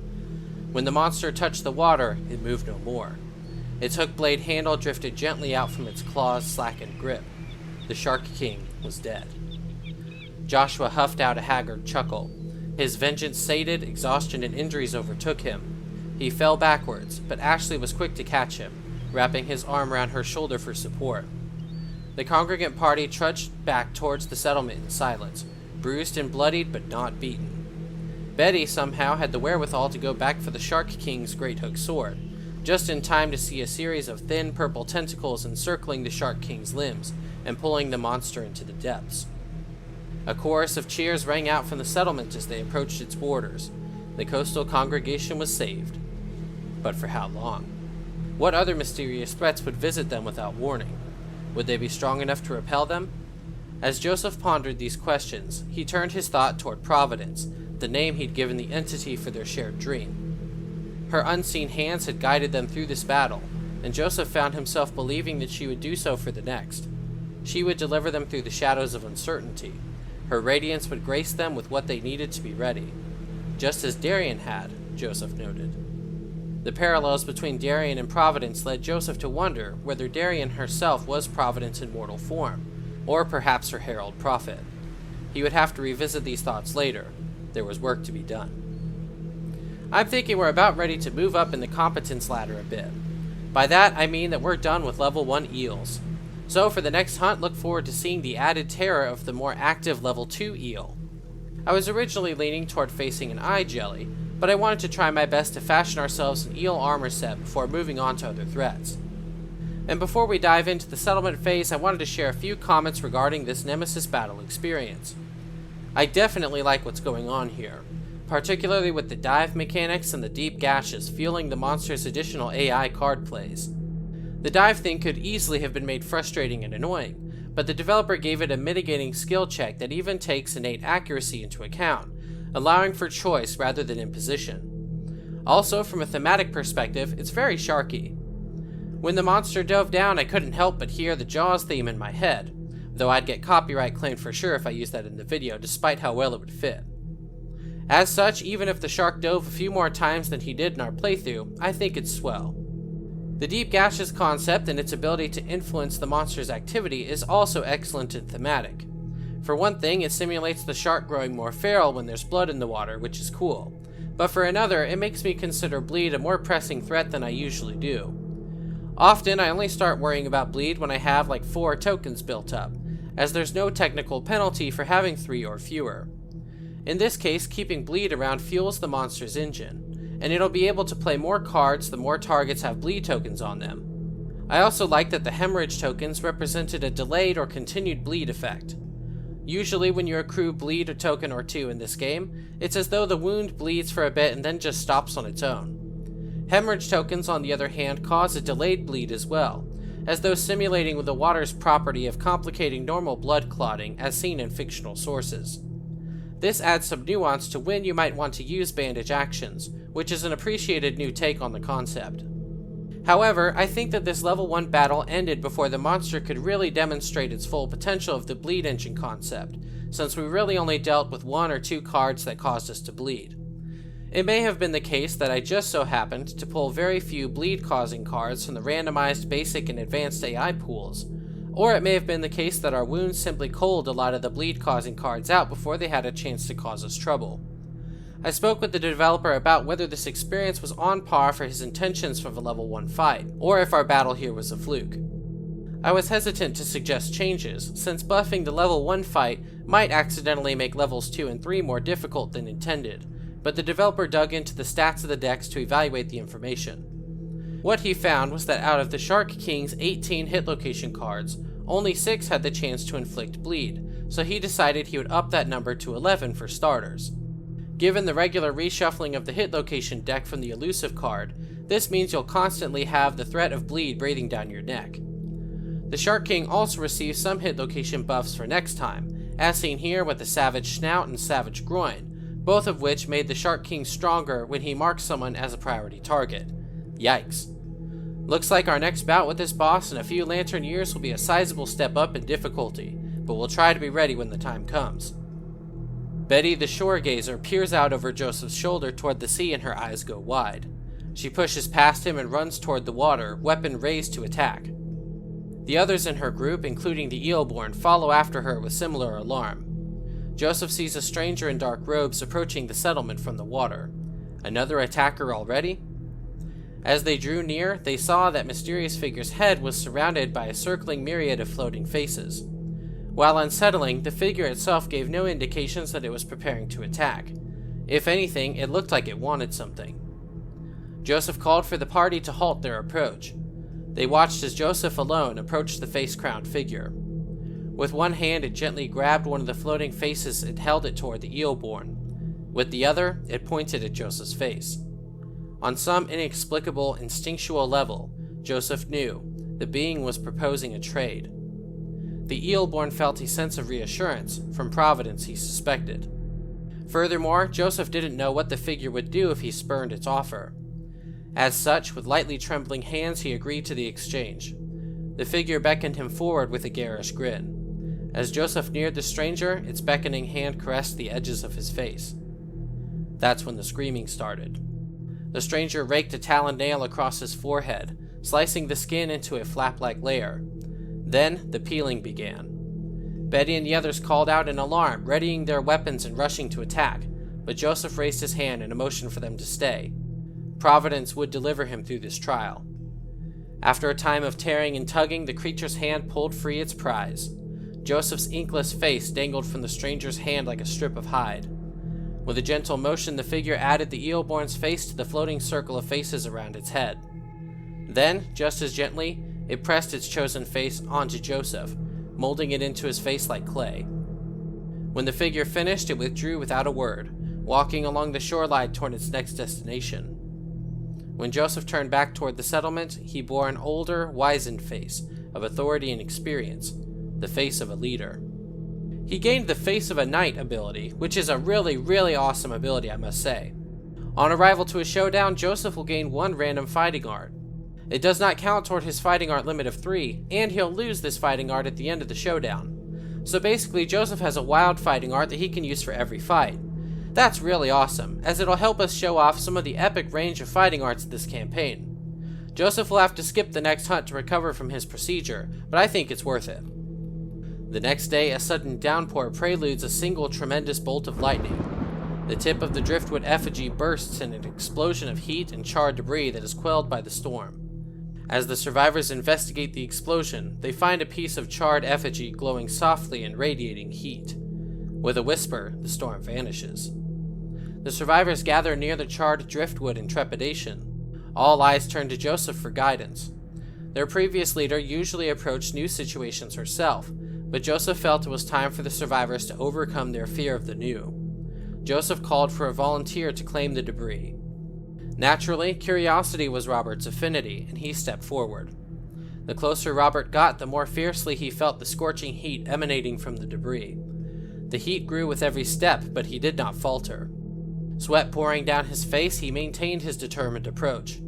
When the monster touched the water, it moved no more. Its hook blade handle drifted gently out from its claws' slackened grip. The Shark King was dead. Joshua huffed out a haggard chuckle. His vengeance sated, exhaustion and injuries overtook him. He fell backwards, but Ashley was quick to catch him, wrapping his arm around her shoulder for support. The congregant party trudged back towards the settlement in silence, bruised and bloodied but not beaten. Betty somehow had the wherewithal to go back for the Shark King's great hook sword, just in time to see a series of thin purple tentacles encircling the Shark King's limbs and pulling the monster into the depths. A chorus of cheers rang out from the settlement as they approached its borders. The coastal congregation was saved. But for how long? What other mysterious threats would visit them without warning? Would they be strong enough to repel them? As Joseph pondered these questions, he turned his thought toward Providence, the name he'd given the entity for their shared dream. Her unseen hands had guided them through this battle, and Joseph found himself believing that she would do so for the next. She would deliver them through the shadows of uncertainty. Her radiance would grace them with what they needed to be ready. Just as Dariene had, Joseph noted. The parallels between Dariene and Providence led Joseph to wonder whether Dariene herself was Providence in mortal form, or perhaps her herald prophet. He would have to revisit these thoughts later. There was work to be done. I'm thinking we're about ready to move up in the competence ladder a bit. By that, I mean that we're done with level 1 eels. So for the next hunt, look forward to seeing the added terror of the more active level 2 eel. I was originally leaning toward facing an eye jelly, but I wanted to try my best to fashion ourselves an eel armor set before moving on to other threats. And before we dive into the settlement phase, I wanted to share a few comments regarding this Nemesis battle experience. I definitely like what's going on here, particularly with the dive mechanics and the deep gashes fueling the monster's additional AI card plays. The dive thing could easily have been made frustrating and annoying, but the developer gave it a mitigating skill check that even takes innate accuracy into account, allowing for choice rather than imposition. Also, from a thematic perspective, it's very sharky. When the monster dove down, I couldn't help but hear the Jaws theme in my head, though I'd get copyright claimed for sure if I used that in the video, despite how well it would fit. As such, even if the shark dove a few more times than he did in our playthrough, I think it's swell. The deep gashes concept and its ability to influence the monster's activity is also excellent and thematic. For one thing, it simulates the shark growing more feral when there's blood in the water, which is cool. But for another, it makes me consider bleed a more pressing threat than I usually do. Often, I only start worrying about bleed when I have like 4 tokens built up, as there's no technical penalty for having 3 or fewer. In this case, keeping bleed around fuels the monster's engine, and it'll be able to play more cards the more targets have bleed tokens on them. I also like that the hemorrhage tokens represented a delayed or continued bleed effect. Usually when you accrue bleed a token or 2 in this game, it's as though the wound bleeds for a bit and then just stops on its own. Hemorrhage tokens, on the other hand, cause a delayed bleed as well, as though simulating with the water's property of complicating normal blood clotting as seen in fictional sources. This adds some nuance to when you might want to use bandage actions, which is an appreciated new take on the concept. However, I think that this level 1 battle ended before the monster could really demonstrate its full potential of the bleed engine concept, since we really only dealt with 1 or 2 cards that caused us to bleed. It may have been the case that I just so happened to pull very few bleed-causing cards from the randomized basic and advanced AI pools, or it may have been the case that our wounds simply culled a lot of the bleed-causing cards out before they had a chance to cause us trouble. I spoke with the developer about whether this experience was on par for his intentions for the level 1 fight, or if our battle here was a fluke. I was hesitant to suggest changes, since buffing the level 1 fight might accidentally make levels 2 and 3 more difficult than intended, but the developer dug into the stats of the decks to evaluate the information. What he found was that out of the Shark King's 18 hit location cards, only 6 had the chance to inflict bleed, so he decided he would up that number to 11 for starters. Given the regular reshuffling of the hit location deck from the elusive card, this means you'll constantly have the threat of bleed breathing down your neck. The Shark King also receives some hit location buffs for next time, as seen here with the Savage Snout and Savage Groin, both of which made the Shark King stronger when he marked someone as a priority target. Yikes. Looks like our next bout with this boss in a few lantern years will be a sizable step up in difficulty, but we'll try to be ready when the time comes. Betty the shore gazer peers out over Joseph's shoulder toward the sea and her eyes go wide. She pushes past him and runs toward the water, weapon raised to attack. The others in her group, including the eelborn, follow after her with similar alarm. Joseph sees a stranger in dark robes approaching the settlement from the water. Another attacker already? As they drew near, they saw that mysterious figure's head was surrounded by a circling myriad of floating faces. While unsettling, the figure itself gave no indications that it was preparing to attack. If anything, it looked like it wanted something. Joseph called for the party to halt their approach. They watched as Joseph alone approached the face-crowned figure. With one hand, it gently grabbed one of the floating faces and held it toward the eelborn. With the other, it pointed at Joseph's face. On some inexplicable, instinctual level, Joseph knew the being was proposing a trade. The eelborn felt a sense of reassurance from Providence, he suspected. Furthermore, Joseph didn't know what the figure would do if he spurned its offer. As such, with lightly trembling hands, he agreed to the exchange. The figure beckoned him forward with a garish grin. As Joseph neared the stranger, its beckoning hand caressed the edges of his face. That's when the screaming started. The stranger raked a talon nail across his forehead, slicing the skin into a flap-like layer. Then, the peeling began. Betty and the others called out in alarm, readying their weapons and rushing to attack, but Joseph raised his hand in a motion for them to stay. Providence would deliver him through this trial. After a time of tearing and tugging, the creature's hand pulled free its prize. Joseph's inkless face dangled from the stranger's hand like a strip of hide. With a gentle motion, the figure added the eelborn's face to the floating circle of faces around its head. Then, just as gently, it pressed its chosen face onto Joseph, molding it into his face like clay. When the figure finished, it withdrew without a word, walking along the shoreline toward its next destination. When Joseph turned back toward the settlement, he bore an older, wizened face of authority and experience, the face of a leader. He gained the Face of a Knight ability, which is a really awesome ability, I must say. On arrival to a showdown, Joseph will gain 1 random fighting art. It does not count toward his fighting art limit of 3, and he'll lose this fighting art at the end of the showdown. So basically, Joseph has a wild fighting art that he can use for every fight. That's really awesome, as it'll help us show off some of the epic range of fighting arts in this campaign. Joseph will have to skip the next hunt to recover from his procedure, but I think it's worth it. The next day, a sudden downpour preludes a single tremendous bolt of lightning. The tip of the driftwood effigy bursts in an explosion of heat and charred debris that is quelled by the storm. As the survivors investigate the explosion, they find a piece of charred effigy glowing softly and radiating heat. With a whisper, the storm vanishes. The survivors gather near the charred driftwood in trepidation. All eyes turn to Joseph for guidance. Their previous leader usually approached new situations herself, but Joseph felt it was time for the survivors to overcome their fear of the new. Joseph called for a volunteer to claim the debris. Naturally, curiosity was Robert's affinity, and he stepped forward. The closer Robert got, the more fiercely he felt the scorching heat emanating from the debris. The heat grew with every step, but he did not falter. Sweat pouring down his face, he maintained his determined approach.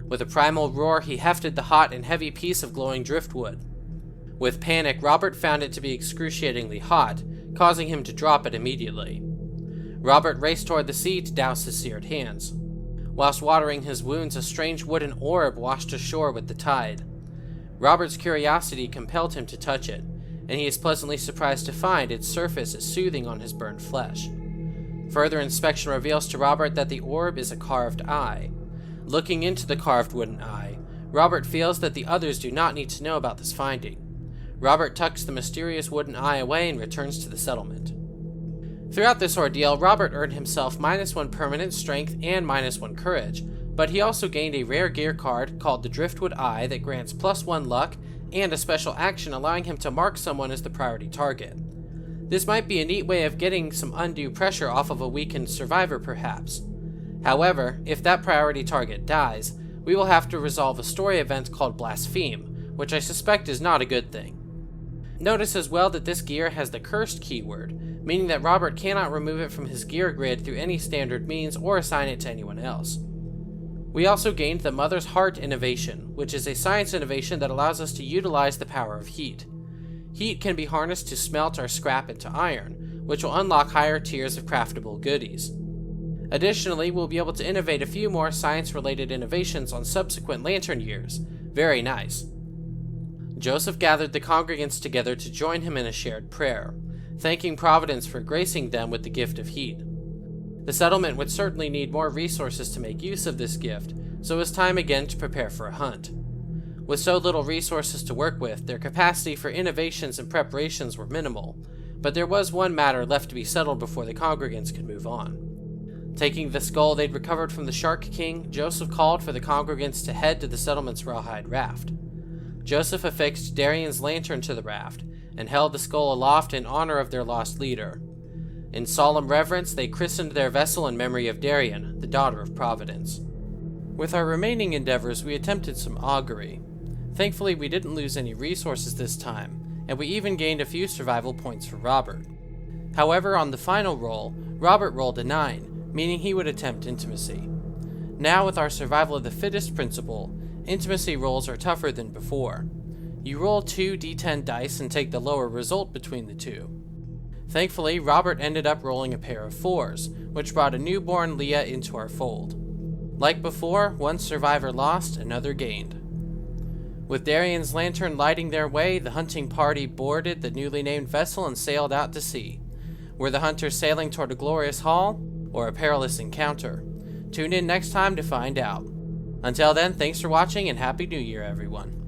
With a primal roar, he hefted the hot and heavy piece of glowing driftwood. With panic, Robert found it to be excruciatingly hot, causing him to drop it immediately. Robert raced toward the sea to douse his seared hands. Whilst watering his wounds, a strange wooden orb washed ashore with the tide. Robert's curiosity compelled him to touch it, and he is pleasantly surprised to find its surface is soothing on his burned flesh. Further inspection reveals to Robert that the orb is a carved eye. Looking into the carved wooden eye, Robert feels that the others do not need to know about this finding. Robert tucks the mysterious wooden eye away and returns to the settlement. Throughout this ordeal, Robert earned himself -1 permanent strength and -1 courage, but he also gained a rare gear card called the Driftwood Eye that grants +1 luck and a special action allowing him to mark someone as the priority target. This might be a neat way of getting some undue pressure off of a weakened survivor, perhaps. However, if that priority target dies, we will have to resolve a story event called Blaspheme, which I suspect is not a good thing. Notice as well that this gear has the cursed keyword, meaning that Robert cannot remove it from his gear grid through any standard means or assign it to anyone else. We also gained the Mother's Heart Innovation, which is a science innovation that allows us to utilize the power of heat. Heat can be harnessed to smelt or scrap into iron, which will unlock higher tiers of craftable goodies. Additionally, we'll be able to innovate a few more science-related innovations on subsequent lantern years. Very nice. Joseph gathered the congregants together to join him in a shared prayer, thanking Providence for gracing them with the gift of heat. The settlement would certainly need more resources to make use of this gift, so it was time again to prepare for a hunt. With so little resources to work with, their capacity for innovations and preparations were minimal, but there was one matter left to be settled before the congregants could move on. Taking the skull they'd recovered from the Shark King, Joseph called for the congregants to head to the settlement's rawhide raft. Joseph affixed Dariene's lantern to the raft, and held the skull aloft in honor of their lost leader. In solemn reverence, they christened their vessel in memory of Dariene, the daughter of Providence. With our remaining endeavors, we attempted some augury. Thankfully, we didn't lose any resources this time, and we even gained a few survival points for Robert. However, on the final roll, Robert rolled a 9, meaning he would attempt intimacy. Now, with our survival of the fittest principle, intimacy rolls are tougher than before. You roll 2 d10 dice and take the lower result between the two. Thankfully, Robert ended up rolling a pair of 4s, which brought a newborn Leah into our fold. Like before, one survivor lost, another gained. With Dariene's lantern lighting their way, the hunting party boarded the newly named vessel and sailed out to sea. Were the hunters sailing toward a glorious haul, or a perilous encounter? Tune in next time to find out. Until then, thanks for watching and Happy New Year, everyone.